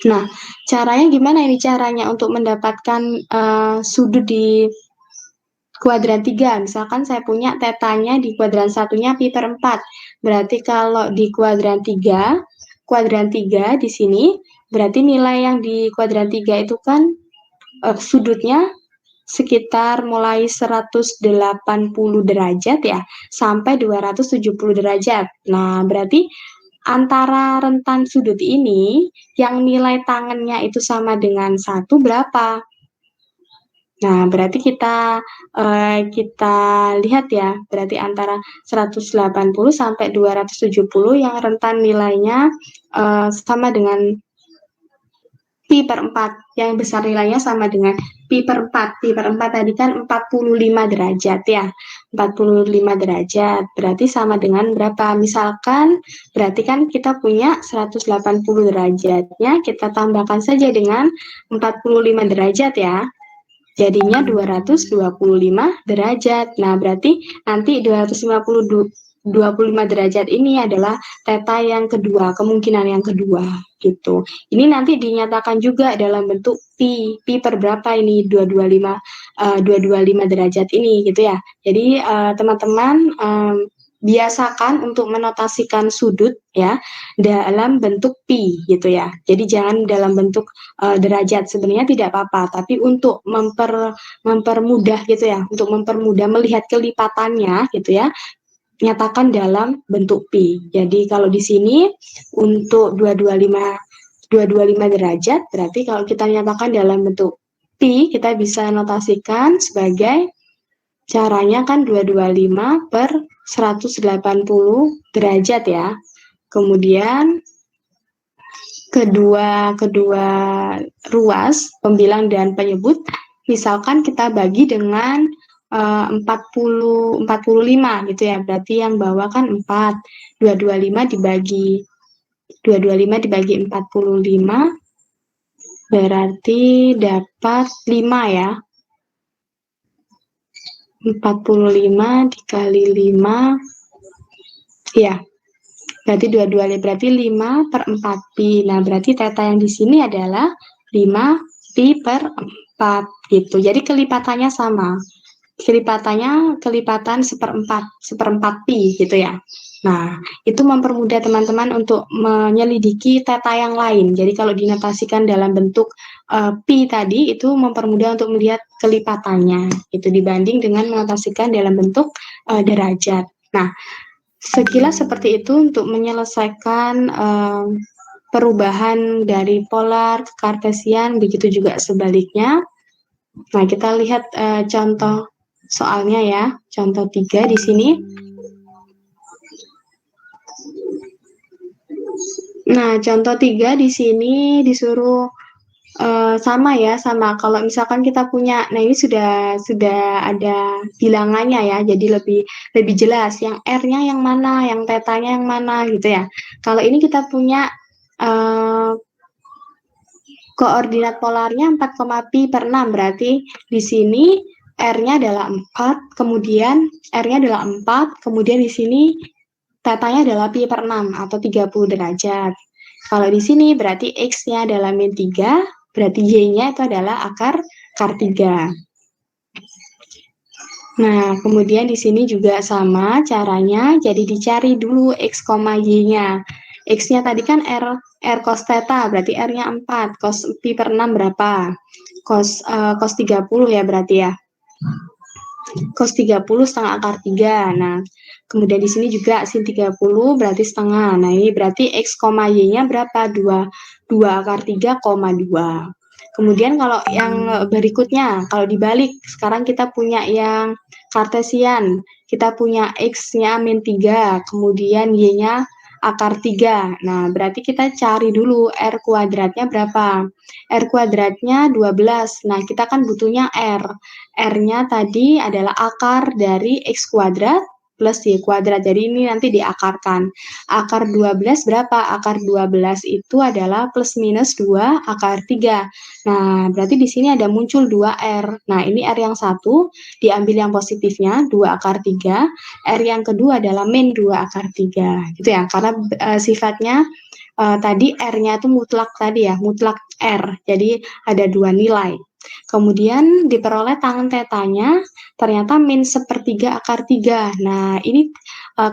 Nah, caranya gimana ini caranya untuk mendapatkan sudut di kuadran 3? Misalkan saya punya tetanya di kuadran satunya pi per 4. Berarti kalau di kuadran 3 di sini, berarti nilai yang di kuadran 3 itu kan sudutnya sekitar mulai 180 derajat ya, sampai 270 derajat. Nah, berarti antara rentan sudut ini, yang nilai tangannya itu sama dengan 1 berapa? Nah, berarti kita lihat ya, berarti antara 180 sampai 270 yang rentan nilainya sama dengan pi per 4, yang besar nilainya sama dengan pi per 4. Pi per 4 tadi kan 45 derajat ya. 45 derajat, berarti sama dengan berapa? Misalkan, berarti kan kita punya 180 derajatnya, kita tambahkan saja dengan 45 derajat ya. Jadinya 225 derajat. Nah, berarti nanti 225 derajat ini adalah theta yang kedua, kemungkinan yang kedua gitu. Ini nanti dinyatakan juga dalam bentuk pi. Pi per berapa ini 225 derajat ini gitu ya. Jadi teman-teman biasakan untuk menotasikan sudut ya dalam bentuk pi gitu ya. Jadi jangan dalam bentuk derajat, sebenarnya tidak apa-apa, tapi untuk mempermudah gitu ya, untuk mempermudah melihat kelipatannya gitu ya, nyatakan dalam bentuk pi. Jadi kalau di sini untuk 225 derajat, berarti kalau kita nyatakan dalam bentuk pi, kita bisa notasikan sebagai caranya kan 225 per 180 derajat ya. Kemudian kedua ruas pembilang dan penyebut misalkan kita bagi dengan 45 gitu ya. Berarti yang bawah kan 4. 225 dibagi 45 berarti dapat 5 ya. 45 dikali 5 ya, berarti 5 per 4 pi. Nah, berarti theta yang di sini adalah 5 pi per 4 gitu. Jadi kelipatannya sama. Kelipatan seperempat pi gitu ya. Nah, itu mempermudah teman-teman untuk menyelidiki theta yang lain. Jadi kalau dinotasikan dalam bentuk pi tadi, itu mempermudah untuk melihat kelipatannya. Itu dibanding dengan menotasikan dalam bentuk derajat. Nah, sekilas seperti itu untuk menyelesaikan perubahan dari polar ke kartesian, begitu juga sebaliknya. Nah, kita lihat contoh soalnya ya, contoh 3 di sini. Nah, contoh 3 di sini disuruh sama ya, sama. Kalau misalkan kita punya, nah ini sudah ada bilangannya ya, jadi lebih jelas. Yang R-nya yang mana, yang tetanya yang mana gitu ya. Kalau ini kita punya koordinat polarnya 4, pi per 6, berarti di sini R-nya adalah 4, kemudian R-nya adalah 4, kemudian di sini tetanya adalah pi per 6 atau 30 derajat. Kalau di sini berarti X-nya adalah min 3, berarti Y-nya itu adalah akar 3. Nah, kemudian di sini juga sama caranya, jadi dicari dulu X, Y-nya. X-nya tadi kan R cos theta, berarti R-nya 4, cos pi per 6 berapa? Cos 30 ya berarti ya. Cos 30 setengah akar 3. Nah, kemudian di sini juga sin 30 berarti setengah. Nah, ini berarti X, Y-nya berapa? 2 akar 3,2. Kemudian kalau yang berikutnya, kalau dibalik, sekarang kita punya yang kartesian. Kita punya X-nya min 3, kemudian Y-nya akar 3. Nah, berarti kita cari dulu R kuadratnya berapa? R kuadratnya 12. Nah, kita kan butuhnya R. R-nya tadi adalah akar dari X kuadrat plus Y kuadrat. Jadi ini nanti diakarkan. Akar 12 berapa? Akar 12 itu adalah plus minus 2 akar 3. Nah, berarti di sini ada muncul 2R. Nah, ini R yang satu diambil yang positifnya, 2 akar 3. R yang kedua adalah min 2 akar 3. Gitu ya, karena sifatnya tadi R-nya itu mutlak tadi ya, mutlak R. Jadi ada dua nilai. Kemudian diperoleh tangan tetanya ternyata min sepertiga akar 3. Nah, ini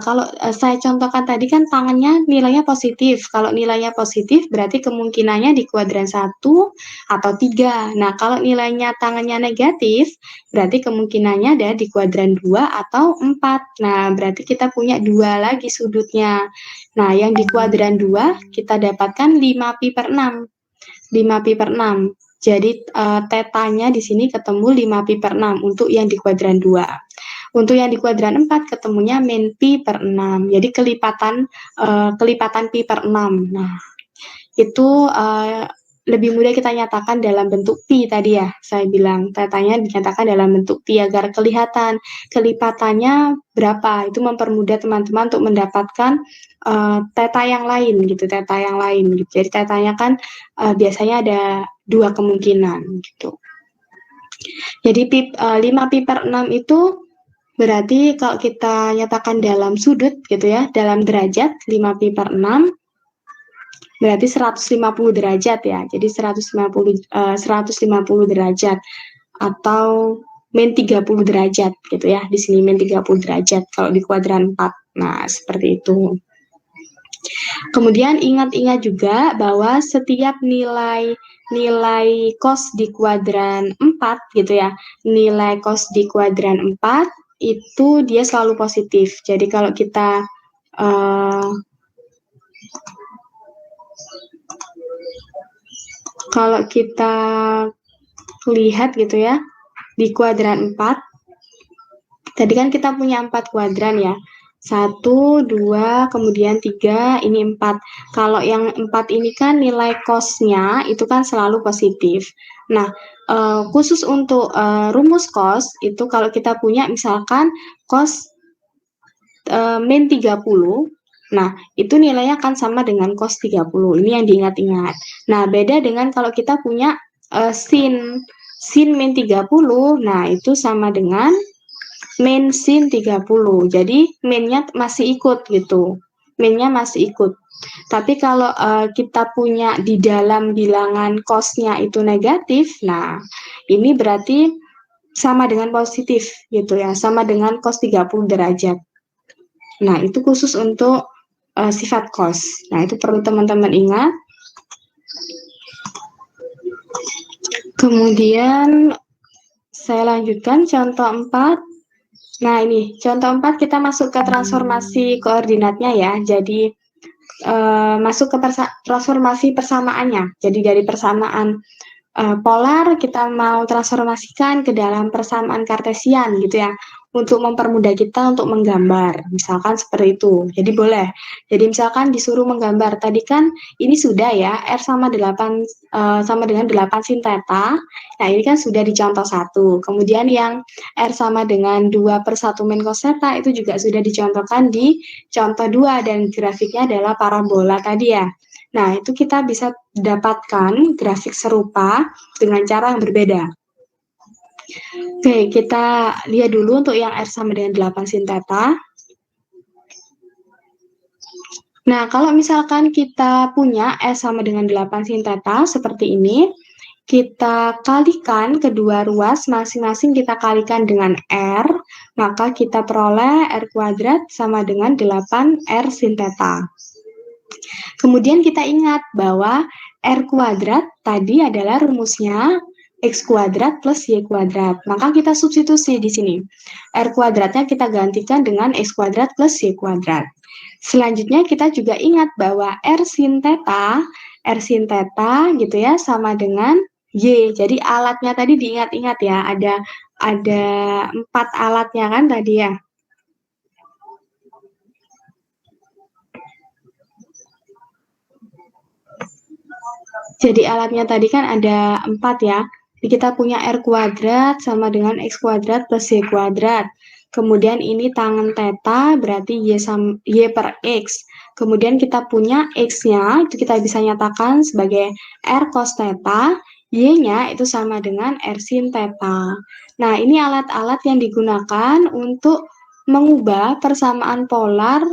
kalau saya contohkan tadi kan tangannya nilainya positif. Kalau nilainya positif berarti kemungkinannya di kuadran 1 atau 3. Nah, kalau nilainya tangannya negatif berarti kemungkinannya ada di kuadran 2 atau 4. Nah, berarti kita punya 2 lagi sudutnya. Nah, yang di kuadran 2 kita dapatkan 5 pi per 6. 5 pi per 6. Jadi tetanya di sini ketemu 5 pi per 6 untuk yang di kuadran 2. Untuk yang di kuadran 4 ketemunya min pi per 6. Jadi kelipatan pi per 6. Nah, itu lebih mudah kita nyatakan dalam bentuk pi tadi ya. Saya bilang tetanya dinyatakan dalam bentuk pi agar kelihatan kelipatannya berapa. Itu mempermudah teman-teman untuk mendapatkan teta yang lain gitu, teta yang lain gitu. Jadi tetanya kan biasanya ada dua kemungkinan gitu. Jadi 5 pi per 6 itu berarti kalau kita nyatakan dalam sudut gitu ya, dalam derajat 5 pi per 6 berarti 150 derajat ya. Jadi 150 derajat atau min 30 derajat gitu ya. Di sini min 30 derajat kalau di kuadran 4. Nah, seperti itu. Kemudian ingat-ingat juga bahwa setiap nilai cos di kuadran 4 gitu ya. Nilai cos di kuadran 4 itu dia selalu positif. Jadi kalau kita lihat gitu ya, di kuadran 4, tadi kan kita punya 4 kuadran ya. 1, 2, kemudian 3, ini 4. Kalau yang 4 ini kan nilai cos-nya itu kan selalu positif. Nah, khusus untuk rumus cos, itu kalau kita punya misalkan cos min 30, nah itu nilainya akan sama dengan cos 30. Ini yang diingat-ingat. Nah, beda dengan kalau kita punya sin min 30, nah itu sama dengan min sin 30. Jadi minnya masih ikut gitu. Minnya masih ikut. Tapi kalau kita punya di dalam bilangan cos-nya itu negatif, nah ini berarti sama dengan positif gitu ya, sama dengan cos 30 derajat. Nah, itu khusus untuk sifat cos. Nah, itu perlu teman-teman ingat. Kemudian saya lanjutkan contoh 4. Nah, ini contoh 4 kita masuk ke transformasi koordinatnya ya. Jadi masuk ke transformasi persamaannya. Jadi dari persamaan polar kita mau transformasikan ke dalam persamaan kartesian gitu ya. Untuk mempermudah kita untuk menggambar. Misalkan seperti itu. Jadi boleh. Jadi misalkan disuruh menggambar. Tadi kan ini sudah ya. R sama dengan 8 sin theta. Nah, ini kan sudah di contoh 1. Kemudian yang R sama dengan 2 per 1 min cos theta itu juga sudah dicontohkan di contoh 2. Dan grafiknya adalah parabola tadi ya. Nah, itu kita bisa dapatkan grafik serupa dengan cara yang berbeda. Oke, kita lihat dulu untuk yang R sama dengan 8 sin theta. Nah, kalau misalkan kita punya S sama dengan 8 sin theta seperti ini, kita kalikan kedua ruas, masing-masing kita kalikan dengan R, maka kita peroleh R kuadrat sama dengan 8R sin theta. Kemudian kita ingat bahwa R kuadrat tadi adalah rumusnya X kuadrat plus Y kuadrat. Maka kita substitusi di sini. R kuadratnya kita gantikan dengan X kuadrat plus Y kuadrat. Selanjutnya kita juga ingat bahwa R sin theta gitu ya sama dengan Y. Jadi alatnya tadi diingat-ingat ya, ada 4 alatnya kan tadi ya. Jadi alatnya tadi kan ada 4 ya. Jadi kita punya R kuadrat sama dengan X kuadrat plus Y kuadrat. Kemudian ini tangen theta berarti Y per X. Kemudian kita punya X-nya, itu kita bisa nyatakan sebagai R cos theta, Y-nya itu sama dengan R sin theta. Nah, ini alat-alat yang digunakan untuk mengubah persamaan polar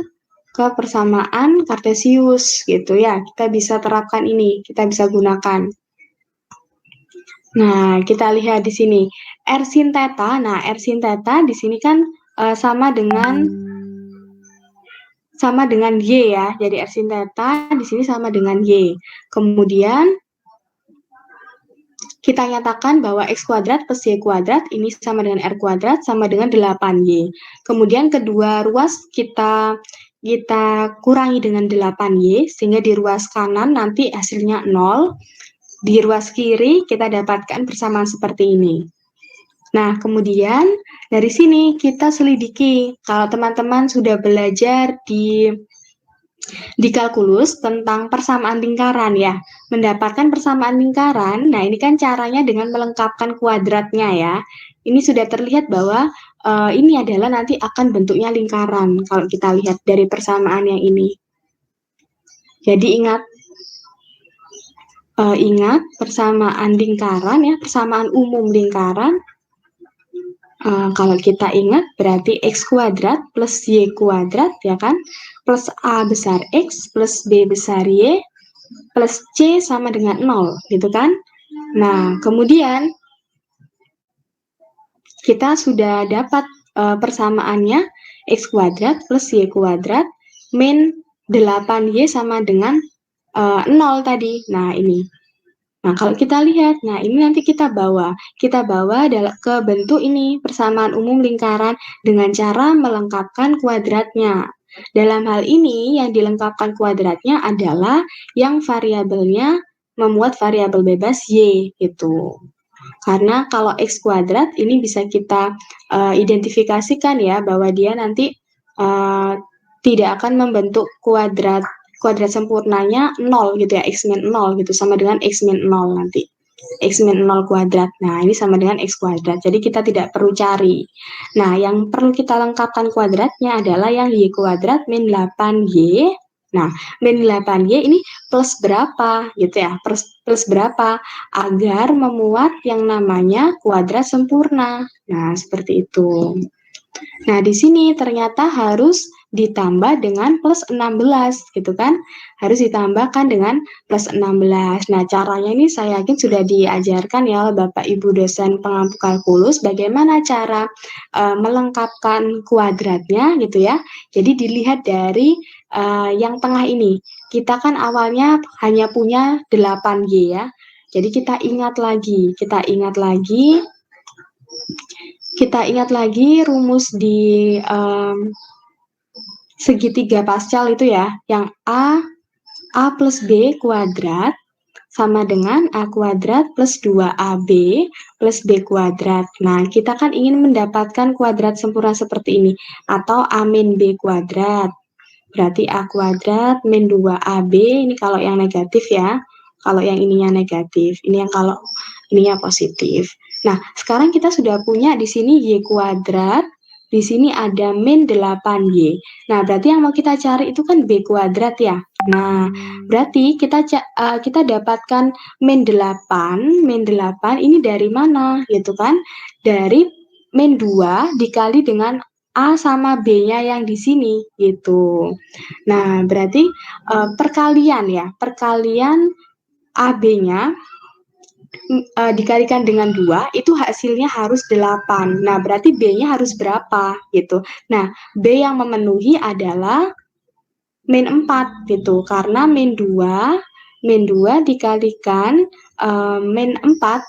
ke persamaan kartesius gitu ya. Kita bisa terapkan ini, kita bisa gunakan. Nah, kita lihat di sini R sin theta. Nah, R sin theta di sini kan sama dengan Y ya. Jadi R sin theta di sini sama dengan Y. Kemudian kita nyatakan bahwa X kuadrat plus Y kuadrat ini sama dengan R kuadrat sama dengan 8Y. Kemudian kedua ruas kita kurangi dengan 8Y, sehingga di ruas kanan nanti hasilnya 0. Di ruas kiri kita dapatkan persamaan seperti ini. Nah, kemudian dari sini kita selidiki. Kalau teman-teman sudah belajar di kalkulus tentang persamaan lingkaran ya, mendapatkan persamaan lingkaran, nah ini kan caranya dengan melengkapkan kuadratnya ya. Ini sudah terlihat bahwa ini adalah nanti akan bentuknya lingkaran kalau kita lihat dari persamaan yang ini. Jadi ingat persamaan lingkaran ya, persamaan umum lingkaran. Kalau kita ingat berarti X kuadrat plus Y kuadrat ya kan, plus A besar X plus B besar Y plus C sama dengan 0 gitu kan. Nah, kemudian kita sudah dapat persamaannya X kuadrat plus Y kuadrat min 8Y sama dengan 0 tadi. Nah, ini. Nah, kalau kita lihat, nah ini nanti kita bawa ke bentuk ini, persamaan umum lingkaran dengan cara melengkapkan kuadratnya. Dalam hal ini, yang dilengkapkan kuadratnya adalah yang variabelnya memuat variabel bebas Y, gitu. Karena kalau X kuadrat ini bisa kita identifikasikan ya, bahwa dia nanti tidak akan membentuk kuadrat sempurnanya 0 gitu ya, X min 0 gitu, sama dengan X min 0 nanti. X min 0 kuadrat. Nah, ini sama dengan X kuadrat. Jadi kita tidak perlu cari. Nah, yang perlu kita lengkapkan kuadratnya adalah yang Y kuadrat min 8Y. Nah, min 8Y ini plus berapa gitu ya, plus berapa agar memuat yang namanya kuadrat sempurna. Nah, seperti itu. Nah, di sini ternyata harus ditambah dengan plus 16 gitu kan. Harus ditambahkan dengan plus 16. Nah, caranya ini saya yakin sudah diajarkan ya oleh Bapak Ibu dosen pengampu kalkulus bagaimana cara melengkapkan kuadratnya gitu ya. Jadi dilihat dari yang tengah ini. Kita kan awalnya hanya punya 8Y ya. Jadi kita ingat lagi rumus di segitiga pascal itu ya, yang A plus B kuadrat sama dengan A kuadrat plus 2AB plus B kuadrat. Nah, kita kan ingin mendapatkan kuadrat sempurna seperti ini, atau A min B kuadrat. Berarti A kuadrat min 2AB, ini kalau yang negatif ya, kalau yang ininya negatif, ini yang kalau ininya positif. Nah, sekarang kita sudah punya di sini Y kuadrat, di sini ada min 8Y. Nah, berarti yang mau kita cari itu kan B kuadrat ya. Nah, berarti kita dapatkan min 8 ini dari mana gitu kan? Dari min 2 dikali dengan A sama B-nya yang di sini gitu. Nah, berarti perkalian AB-nya dikalikan dengan 2, itu hasilnya harus 8. Nah, berarti B-nya harus berapa gitu. Nah, B yang memenuhi adalah min 4 gitu. Karena min 2 dikalikan min 4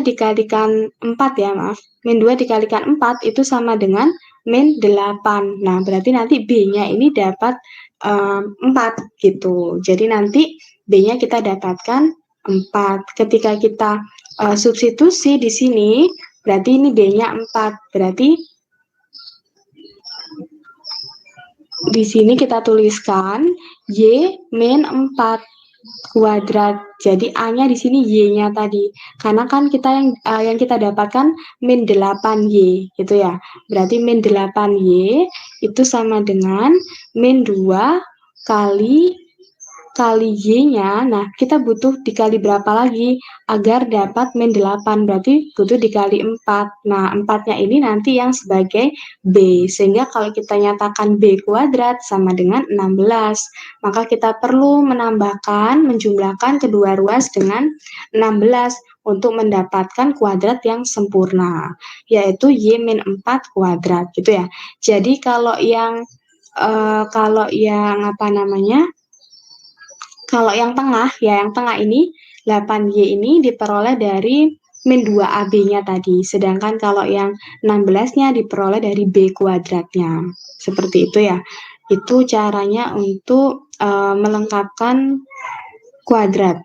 dikalikan 4 ya, maaf. Min 2 dikalikan 4 itu sama dengan min 8. Nah, berarti nanti B-nya ini dapat 4 gitu. Jadi nanti B-nya kita dapatkan 4. Ketika kita substitusi di sini, berarti ini B-nya 4. Berarti di sini kita tuliskan Y min 4. kuadrat. Jadi A-nya di sini Y-nya tadi. Karena kan kita yang kita dapatkan min 8Y gitu ya. Berarti min 8Y itu sama dengan min 2 kali Y-nya. Nah, kita butuh dikali berapa lagi agar dapat min 8. Berarti butuh dikali 4. Nah, 4-nya ini nanti yang sebagai B. Sehingga kalau kita nyatakan B kuadrat sama dengan 16, maka kita perlu menjumlahkan kedua ruas dengan 16 untuk mendapatkan kuadrat yang sempurna, yaitu Y min 4 kuadrat gitu ya. Jadi kalau yang kalau yang tengah, ya yang tengah ini 8Y ini diperoleh dari min 2AB-nya tadi. Sedangkan kalau yang 16-nya diperoleh dari B kuadratnya. Seperti itu ya. Itu caranya untuk melengkapkan kuadrat.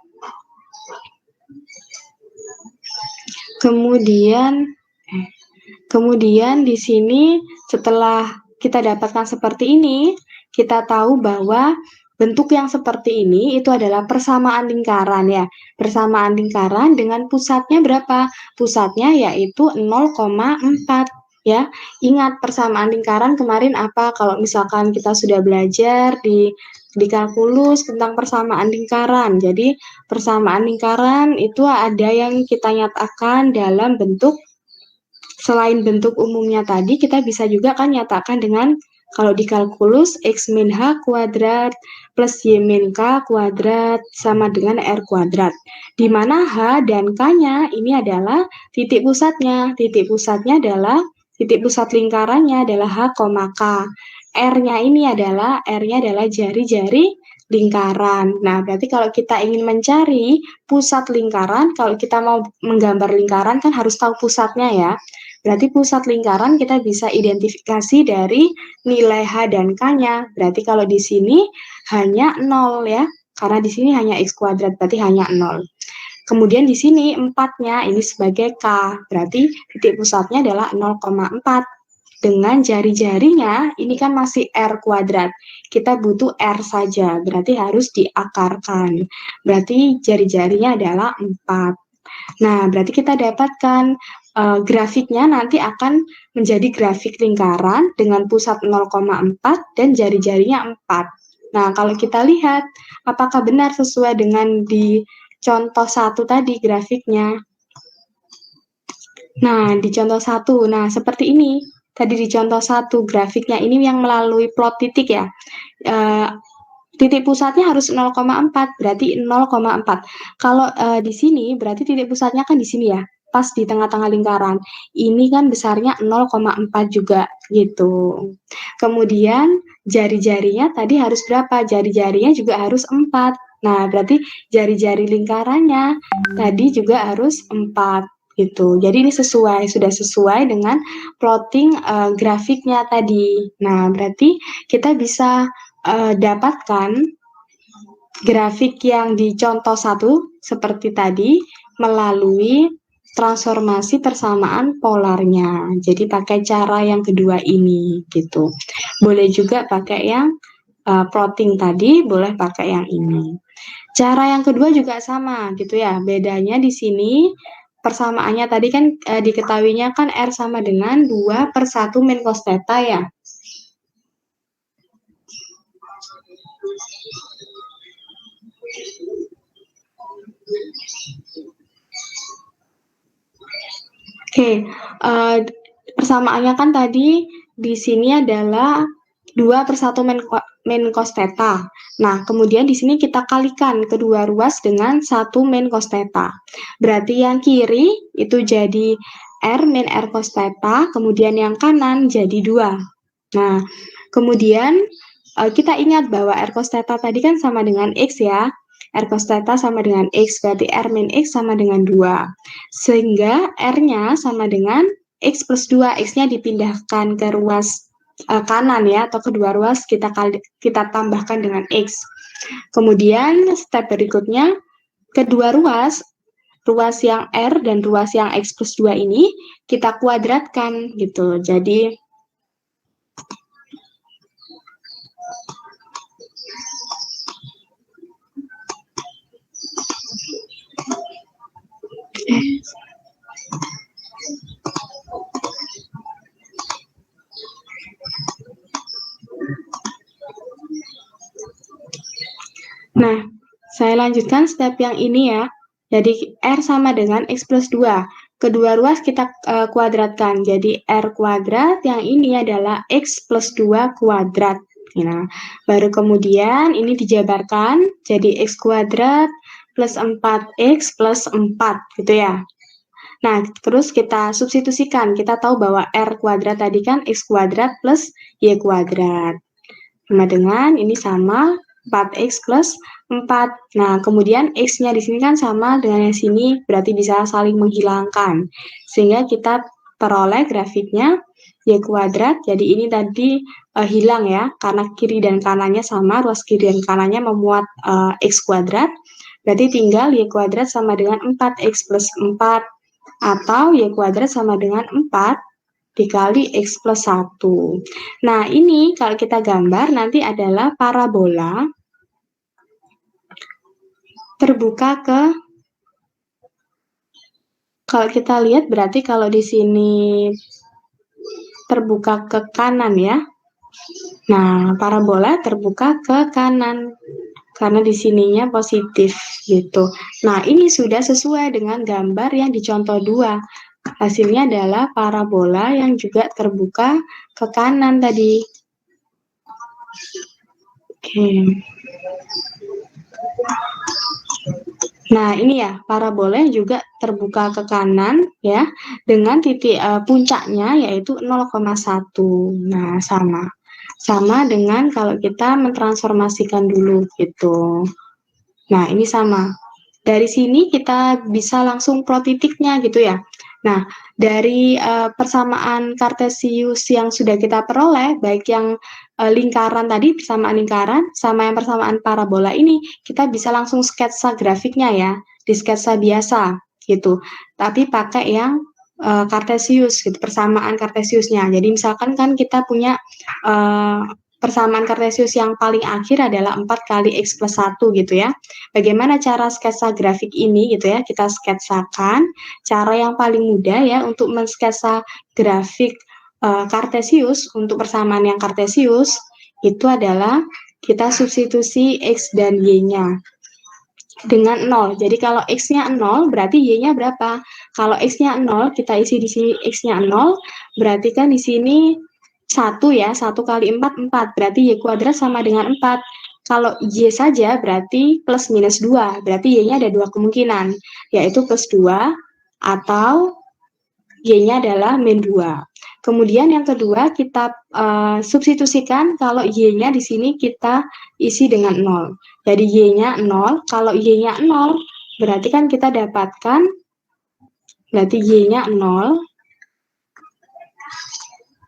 Kemudian di sini setelah kita dapatkan seperti ini, kita tahu bahwa bentuk yang seperti ini itu adalah persamaan lingkaran ya. Persamaan lingkaran dengan pusatnya berapa? Pusatnya yaitu 0,4 ya. Ingat persamaan lingkaran kemarin apa? Kalau misalkan kita sudah belajar di kalkulus tentang persamaan lingkaran. Jadi persamaan lingkaran itu ada yang kita nyatakan dalam bentuk, selain bentuk umumnya tadi, kita bisa juga kan nyatakan dengan, kalau di kalkulus, X min H kuadrat plus Y min K kuadrat sama dengan R kuadrat. Di mana H dan K-nya ini adalah titik pusatnya. Titik pusatnya adalah, titik pusat lingkarannya adalah H, K. R-nya adalah jari-jari lingkaran. Nah, berarti kalau kita ingin mencari pusat lingkaran, kalau kita mau menggambar lingkaran kan harus tahu pusatnya ya. Berarti pusat lingkaran kita bisa identifikasi dari nilai H dan K-nya. Berarti kalau di sini hanya 0 ya, karena di sini hanya X kuadrat, berarti hanya 0. Kemudian di sini 4-nya ini sebagai K, berarti titik pusatnya adalah 0,4. Dengan jari-jarinya, ini kan masih R kuadrat. Kita butuh R saja, berarti harus diakarkan. Berarti jari-jarinya adalah 4. Nah, berarti kita dapatkan grafiknya nanti akan menjadi grafik lingkaran dengan pusat 0,4 dan jari-jarinya 4. Nah, kalau kita lihat, apakah benar sesuai dengan di contoh 1 tadi grafiknya? Nah, di contoh 1, nah seperti ini. Tadi di contoh 1, grafiknya ini yang melalui plot titik ya. Titik pusatnya harus 0,4, berarti 0,4. Kalau di sini, berarti titik pusatnya kan di sini ya, pas di tengah-tengah lingkaran. Ini kan besarnya 0,4 juga, gitu. Kemudian, jari-jarinya tadi harus berapa? Jari-jarinya juga harus 4. Nah, berarti jari-jari lingkarannya tadi juga harus 4. Gitu. Jadi ini sudah sesuai dengan plotting grafiknya tadi. Nah, berarti kita bisa dapatkan grafik yang di contoh 1 seperti tadi melalui transformasi persamaan polarnya. Jadi pakai cara yang kedua ini gitu. Boleh juga pakai yang plotting tadi, boleh pakai yang ini. Cara yang kedua juga sama gitu ya. Bedanya di sini persamaannya tadi kan diketahuinya kan R sama dengan 2/1 min cos theta ya. Oke, persamaannya kan tadi di sini adalah 2/1 min cos theta. Nah, kemudian di sini kita kalikan kedua ruas dengan 1 min cos theta. Berarti yang kiri itu jadi R min R cos theta, kemudian yang kanan jadi 2. Nah, kemudian kita ingat bahwa R cos theta tadi kan sama dengan X ya. R cos theta sama dengan X, berarti R min X sama dengan 2. Sehingga R-nya sama dengan X plus 2, X-nya dipindahkan ke ruas kanan ya, atau kedua ruas kita tambahkan dengan X. Kemudian step berikutnya, kedua ruas yang R dan ruas yang X plus 2 ini kita kuadratkan gitu. Jadi Nah, saya lanjutkan step yang ini ya. Jadi R sama dengan X plus 2. Kedua ruas kita kuadratkan. Jadi R kuadrat yang ini adalah X plus 2 kuadrat. Nah, baru kemudian ini dijabarkan. Jadi X kuadrat plus 4X plus 4 gitu ya. Nah, terus kita substitusikan. Kita tahu bahwa R kuadrat tadi kan X kuadrat plus Y kuadrat. Sama dengan ini sama 4X plus 4. Nah, kemudian X-nya di sini kan sama dengan yang sini, berarti bisa saling menghilangkan. Sehingga kita peroleh grafiknya Y kuadrat, jadi ini tadi hilang ya, karena kiri dan kanannya sama, ruas kiri dan kanannya memuat X kuadrat, berarti tinggal Y kuadrat sama dengan 4X plus 4, atau Y kuadrat sama dengan 4 dikali X plus 1. Nah, ini kalau kita gambar nanti adalah parabola terbuka ke, kalau kita lihat berarti kalau di sini terbuka ke kanan ya. Nah, parabola terbuka ke kanan karena di sininya positif gitu. Nah, ini sudah sesuai dengan gambar yang dicontoh 2. Hasilnya adalah parabola yang juga terbuka ke kanan tadi. Oke. Nah, ini ya, parabola yang juga terbuka ke kanan ya, dengan titik puncaknya yaitu 0,1. Nah, sama dengan kalau kita mentransformasikan dulu gitu. Nah, ini sama. Dari sini kita bisa langsung plot titiknya gitu ya. Nah, dari persamaan kartesius yang sudah kita peroleh, baik yang lingkaran tadi, persamaan lingkaran, sama yang persamaan parabola ini, kita bisa langsung sketsa grafiknya ya, di sketsa biasa gitu. Tapi pakai yang kartesius gitu, persamaan kartesiusnya. Jadi misalkan kan kita punya persamaan kartesius yang paling akhir adalah 4 kali X plus 1 gitu ya. Bagaimana cara sketsa grafik ini gitu ya, kita sketsakan. Cara yang paling mudah ya untuk mensketsa grafik kartesius, untuk persamaan yang kartesius, itu adalah kita substitusi X dan Y-nya dengan 0. Jadi kalau X-nya 0, berarti Y-nya berapa? Kalau X-nya 0, kita isi di sini X-nya 0, berarti kan di sini 1 ya, 1 kali 4, 4. Berarti Y kuadrat sama dengan 4. Kalau Y saja berarti plus minus 2. Berarti Y-nya ada 2 kemungkinan, yaitu plus 2 atau Y-nya adalah min 2. Kemudian yang kedua kita substitusikan kalau Y-nya di sini kita isi dengan 0. Jadi Y-nya 0, kalau Y-nya 0 berarti kan kita dapatkan, berarti Y-nya 0.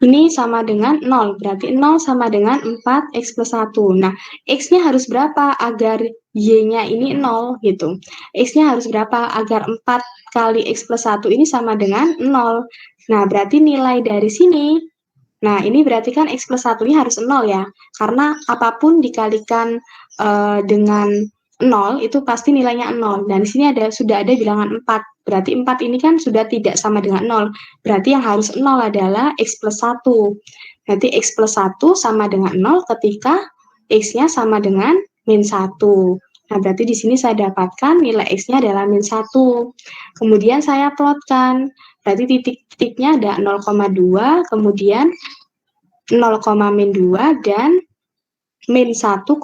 Ini sama dengan 0, berarti 0 sama dengan 4X plus 1. Nah, X-nya harus berapa agar Y-nya ini 0 gitu. X-nya harus berapa agar 4 kali X plus 1 ini sama dengan 0. Nah, berarti nilai dari sini, nah ini berarti kan X plus 1 ini harus 0 ya. Karena apapun dikalikan dengan 0 itu pasti nilainya 0. Dan di sini sudah ada bilangan 4. Berarti 4 ini kan sudah tidak sama dengan 0. Berarti yang harus 0 adalah X plus 1. Berarti X plus 1 sama dengan 0 ketika X-nya sama dengan min 1. Nah, berarti di sini saya dapatkan nilai X-nya adalah min 1. Kemudian saya plotkan. Berarti titik-titiknya ada 0,2, kemudian 0,min 2, dan min 1,0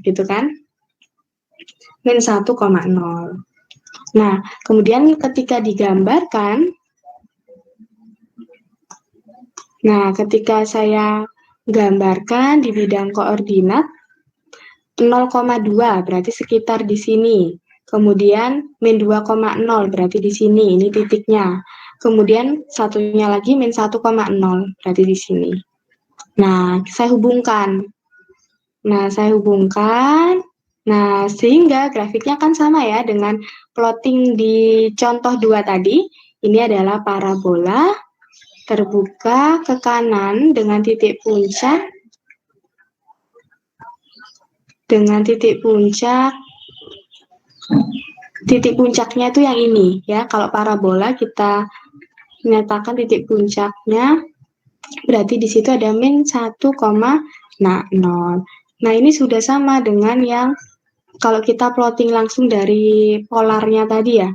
gitu kan. Min 1,0. Nah, kemudian ketika digambarkan, nah ketika saya gambarkan di bidang koordinat 0,2 berarti sekitar di sini. Kemudian min 2,0 berarti di sini, ini titiknya. Kemudian satunya lagi min 1,0 berarti di sini. Nah, saya hubungkan. Nah, sehingga grafiknya kan sama ya dengan plotting di contoh 2 tadi. Ini adalah parabola terbuka ke kanan dengan titik puncak titik puncaknya itu yang ini ya. Kalau parabola kita menyatakan titik puncaknya berarti di situ ada min 1,0. Nah, ini sudah sama dengan yang kalau kita plotting langsung dari polarnya tadi ya,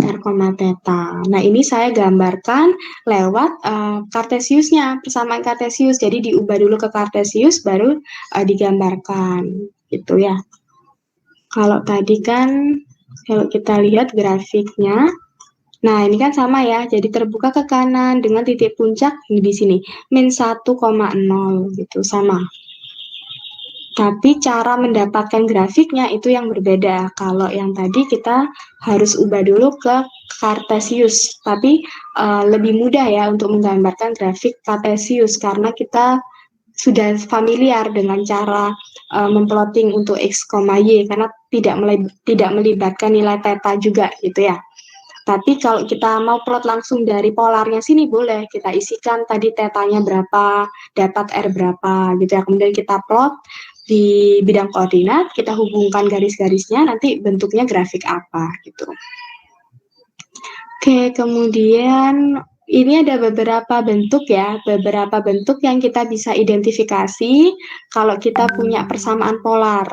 r, theta. Nah, ini saya gambarkan lewat kartesiusnya, persamaan kartesius. Jadi diubah dulu ke kartesius, baru digambarkan, gitu ya. Kalau tadi kan, kalau kita lihat grafiknya, nah ini kan sama ya, jadi terbuka ke kanan dengan titik puncak di sini, min 1,0 gitu, sama. Tapi cara mendapatkan grafiknya itu yang berbeda. Kalau yang tadi kita harus ubah dulu ke Cartesius, tapi lebih mudah ya untuk menggambarkan grafik Cartesius karena kita sudah familiar dengan cara memplotting untuk X, Y karena tidak melibatkan nilai theta juga gitu ya. Tapi kalau kita mau plot langsung dari polarnya sini boleh kita isikan tadi tetanya berapa, dapat R berapa gitu ya. Kemudian kita plot di bidang koordinat, kita hubungkan garis-garisnya, nanti bentuknya grafik apa gitu. Oke, kemudian ini ada beberapa bentuk ya, beberapa bentuk yang kita bisa identifikasi kalau kita punya persamaan polar.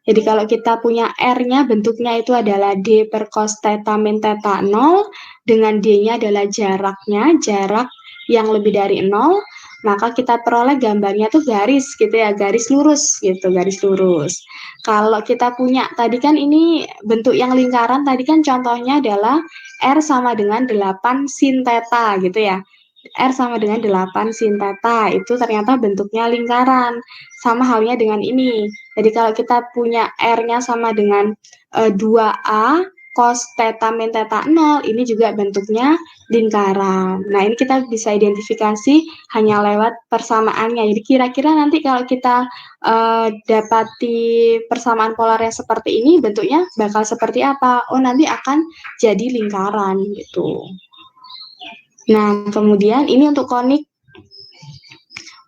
Jadi kalau kita punya R-nya bentuknya itu adalah D per cos theta min theta 0, dengan D-nya adalah jaraknya, jarak yang lebih dari 0, maka kita peroleh gambarnya tuh garis gitu ya, garis lurus gitu, garis lurus. Kalau kita punya, tadi kan ini bentuk yang lingkaran, tadi kan contohnya adalah R sama dengan 8 sin theta gitu ya. R sama dengan 8 sin theta, itu ternyata bentuknya lingkaran. Sama halnya dengan ini. Jadi kalau kita punya R-nya sama dengan 2A cos theta min theta 0, ini juga bentuknya lingkaran. Nah, ini kita bisa identifikasi hanya lewat persamaannya. Jadi kira-kira nanti kalau kita dapati persamaan polarnya seperti ini, bentuknya bakal seperti apa? Oh, nanti akan jadi lingkaran gitu. Nah, kemudian ini untuk konik.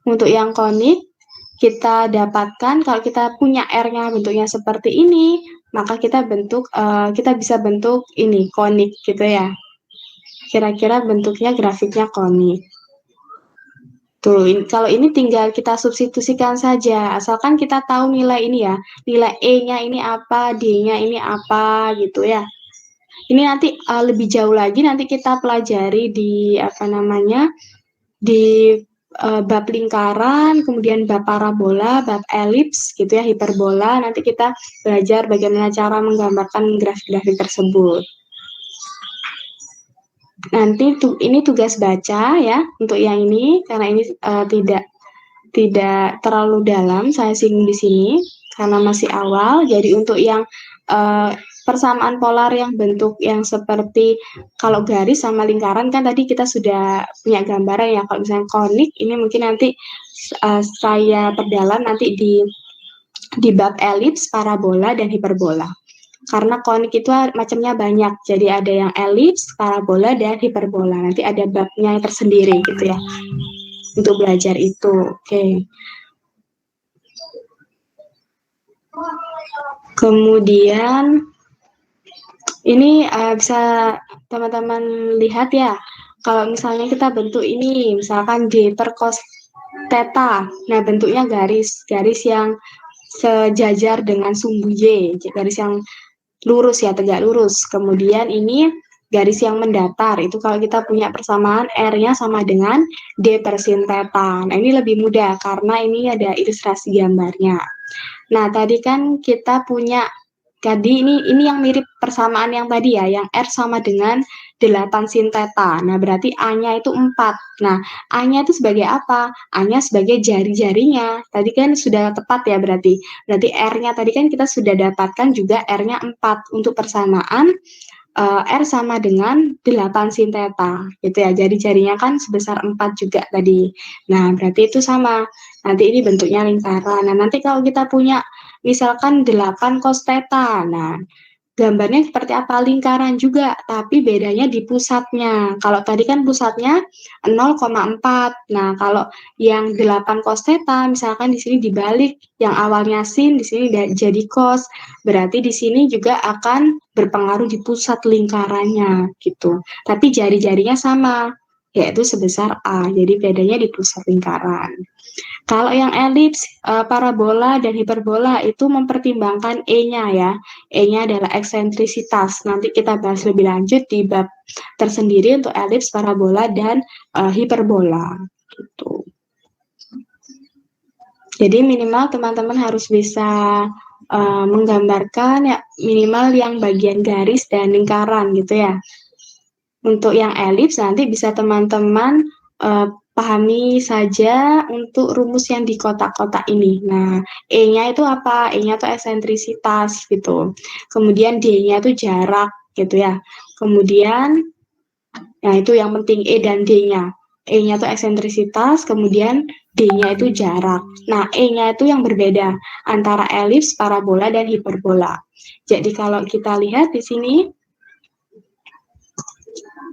Untuk yang konik, kita dapatkan kalau kita punya R-nya bentuknya seperti ini, maka kita bisa bentuk ini konik gitu ya. Kira-kira bentuknya grafiknya konik. Tuh, kalau ini tinggal kita substitusikan saja, asalkan kita tahu nilai ini ya, nilai E-nya ini apa, D-nya ini apa gitu ya. Ini nanti lebih jauh lagi nanti kita pelajari di di bab lingkaran, kemudian bab parabola, bab elips gitu ya, hiperbola. Nanti kita belajar bagaimana cara menggambarkan grafik-grafik tersebut. Nanti ini tugas baca ya untuk yang ini karena ini tidak terlalu dalam saya singgung di sini karena masih awal. Jadi untuk yang persamaan polar yang bentuk yang seperti kalau garis sama lingkaran kan tadi kita sudah punya gambaran ya. Kalau misalnya konik ini mungkin nanti saya perdalam nanti di bab elips, parabola dan hiperbola. Karena konik itu macamnya banyak. Jadi ada yang elips, parabola dan hiperbola. Nanti ada babnya yang tersendiri gitu ya. Untuk belajar itu. Oke. Kemudian ini bisa teman-teman lihat ya. Kalau misalnya kita bentuk ini, misalkan D per cos theta. Nah, bentuknya garis yang sejajar dengan sumbu Y, garis yang lurus ya, tegak lurus. Kemudian ini garis yang mendatar, itu kalau kita punya persamaan R-nya sama dengan D per sin theta. Nah, ini lebih mudah karena ini ada ilustrasi gambarnya. Nah, tadi kan kita punya, tadi ini yang mirip persamaan yang tadi ya, yang R sama dengan 8 sin theta. Nah, berarti A-nya itu 4. Nah, A-nya itu sebagai apa? A-nya sebagai jari-jarinya. Tadi kan sudah tepat ya berarti. Berarti R-nya tadi kan kita sudah dapatkan juga R-nya 4 untuk persamaan R sama dengan 8 sin theta gitu ya. Jari-jarinya kan sebesar 4 juga tadi. Nah, berarti itu sama. Nanti ini bentuknya lingkaran. Nah, nanti kalau kita punya misalkan 8 cos theta. Nah, gambarnya seperti apa? Lingkaran juga, tapi bedanya di pusatnya. Kalau tadi kan pusatnya 0,4. Nah, kalau yang 8 cos theta, misalkan di sini dibalik, yang awalnya sin, di sini jadi cos. Berarti di sini juga akan berpengaruh di pusat lingkarannya, gitu. Tapi jari-jarinya sama, yaitu sebesar A. Jadi bedanya di pusat lingkaran. Kalau yang elips, parabola dan hiperbola itu mempertimbangkan E-nya ya. E-nya adalah eksentrisitas. Nanti kita bahas lebih lanjut di bab tersendiri untuk elips, parabola, dan hiperbola. Gitu. Jadi minimal teman-teman harus bisa menggambarkan ya minimal yang bagian garis dan lingkaran gitu ya. Untuk yang elips nanti bisa teman-teman pahami saja untuk rumus yang di kotak-kotak ini. Nah, E-nya itu apa? E-nya itu eksentrisitas gitu. Kemudian D-nya itu jarak gitu ya. Kemudian, nah itu yang penting E dan D-nya. E-nya itu eksentrisitas, kemudian D-nya itu jarak. Nah, E-nya itu yang berbeda antara elips, parabola, dan hiperbola. Jadi kalau kita lihat di sini,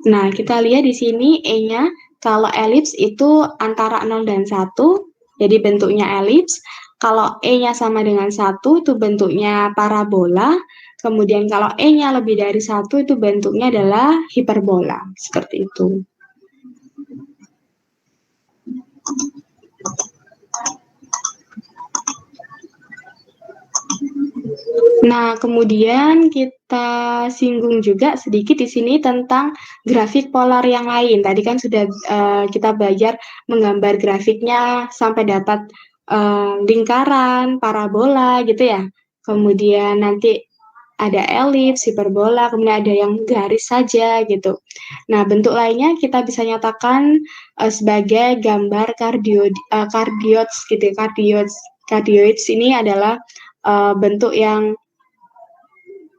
nah, kita lihat di sini E-nya, kalau elips itu antara 0 dan 1, jadi bentuknya elips. Kalau E-nya sama dengan 1, itu bentuknya parabola. Kemudian kalau E-nya lebih dari 1, itu bentuknya adalah hiperbola. Seperti itu. Nah, kemudian kita singgung juga sedikit di sini tentang grafik polar yang lain. Tadi kan sudah kita belajar menggambar grafiknya sampai dapat lingkaran, parabola gitu ya. Kemudian nanti ada elips, hiperbola, kemudian ada yang garis saja gitu. Nah, bentuk lainnya kita bisa nyatakan sebagai gambar cardioids gitu. Cardioids ini adalah bentuk yang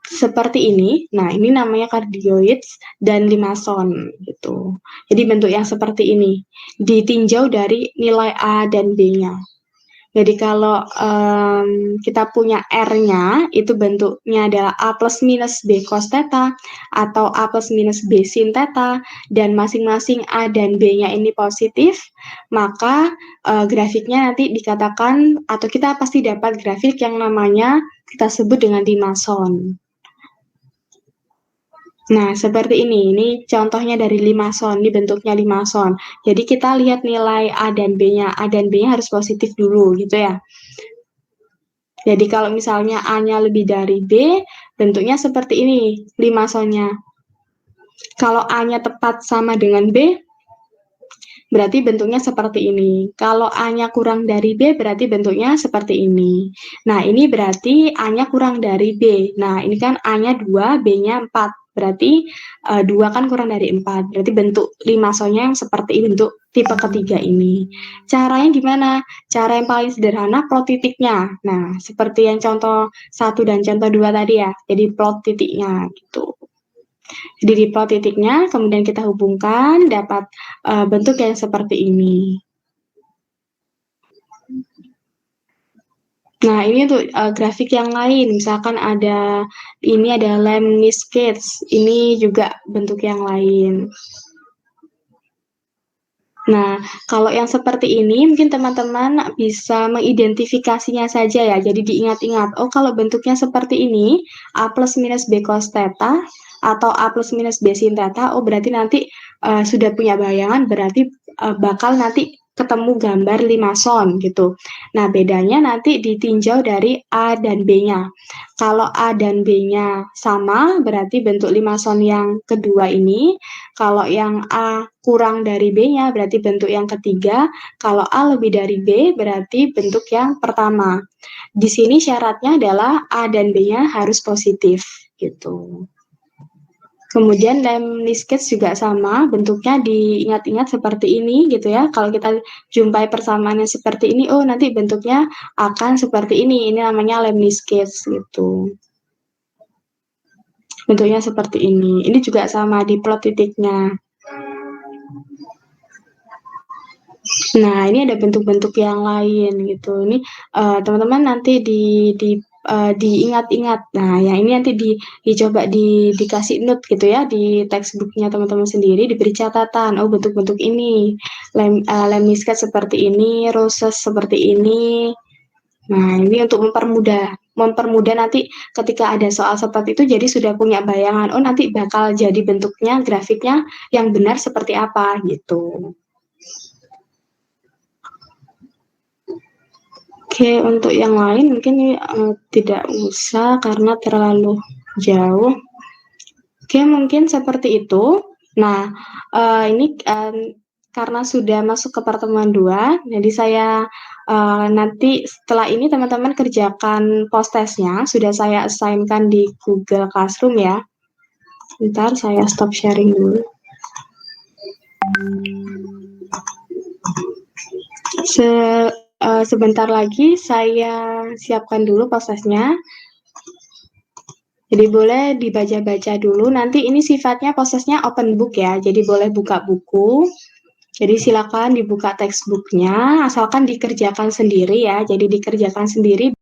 seperti ini. Nah, ini namanya cardioids dan limason gitu. Jadi bentuk yang seperti ini ditinjau dari nilai A dan B-nya. Jadi kalau kita punya R-nya, itu bentuknya adalah A plus minus B cos theta atau A plus minus B sin theta, dan masing-masing A dan B-nya ini positif, maka grafiknya nanti dikatakan, atau kita pasti dapat grafik yang namanya kita sebut dengan limason. Nah, seperti ini contohnya dari limason, ini bentuknya limason. Jadi kita lihat nilai A dan B-nya. A dan B-nya harus positif dulu gitu ya. Jadi kalau misalnya A-nya lebih dari B, bentuknya seperti ini limasonnya. Kalau A-nya tepat sama dengan B, berarti bentuknya seperti ini. Kalau A-nya kurang dari B, berarti bentuknya seperti ini. Nah, ini berarti A-nya kurang dari B. Nah, ini kan A-nya 2, B-nya 4. Berarti 2 kan kurang dari 4. Berarti bentuk limasonnya yang seperti bentuk tipe ketiga ini. Caranya gimana? Cara yang paling sederhana, plot titiknya. Nah, seperti yang contoh 1 dan contoh 2 tadi ya. Jadi plot titiknya gitu. Jadi di plot titiknya, kemudian kita hubungkan, dapat bentuk yang seperti ini. Nah, ini untuk grafik yang lain. Misalkan ini ada lemniscate. Ini juga bentuk yang lain. Nah, kalau yang seperti ini, mungkin teman-teman bisa mengidentifikasinya saja ya. Jadi diingat-ingat, oh kalau bentuknya seperti ini, A plus minus B cos theta, atau A plus minus B sin theta, oh berarti nanti sudah punya bayangan, berarti bakal nanti ketemu gambar limason gitu. Nah, bedanya nanti ditinjau dari A dan B-nya. Kalau A dan B-nya sama, berarti bentuk limason yang kedua ini. Kalau yang A kurang dari B-nya, berarti bentuk yang ketiga. Kalau A lebih dari B, berarti bentuk yang pertama. Di sini syaratnya adalah A dan B-nya harus positif gitu. Kemudian lemniscate juga sama, bentuknya diingat-ingat seperti ini gitu ya. Kalau kita jumpai persamaannya seperti ini, oh nanti bentuknya akan seperti ini. Ini namanya lemniscate gitu. Bentuknya seperti ini. Ini juga sama di plot titiknya. Nah, ini ada bentuk-bentuk yang lain gitu. Ini teman-teman nanti di diingat-ingat. Nah, yang ini nanti dicoba dikasih note gitu ya di textbooknya teman-teman sendiri, diberi catatan. Oh, bentuk-bentuk ini, lemniscat seperti ini, roses seperti ini. Nah, ini untuk mempermudah nanti ketika ada soal seperti itu, jadi sudah punya bayangan. Oh, nanti bakal jadi bentuknya, grafiknya yang benar seperti apa gitu. Oke, untuk yang lain mungkin tidak usah karena terlalu jauh. Oke, mungkin seperti itu. Nah, ini karena sudah masuk ke pertemuan 2, jadi saya nanti setelah ini teman-teman kerjakan post testnya, sudah saya assign-kan di Google Classroom ya. Bentar, saya stop sharing dulu. Sebentar lagi saya siapkan dulu prosesnya. Jadi boleh dibaca-baca dulu. Nanti ini sifatnya prosesnya open book ya. Jadi boleh buka buku. Jadi silakan dibuka textbooknya, asalkan dikerjakan sendiri ya. Jadi dikerjakan sendiri.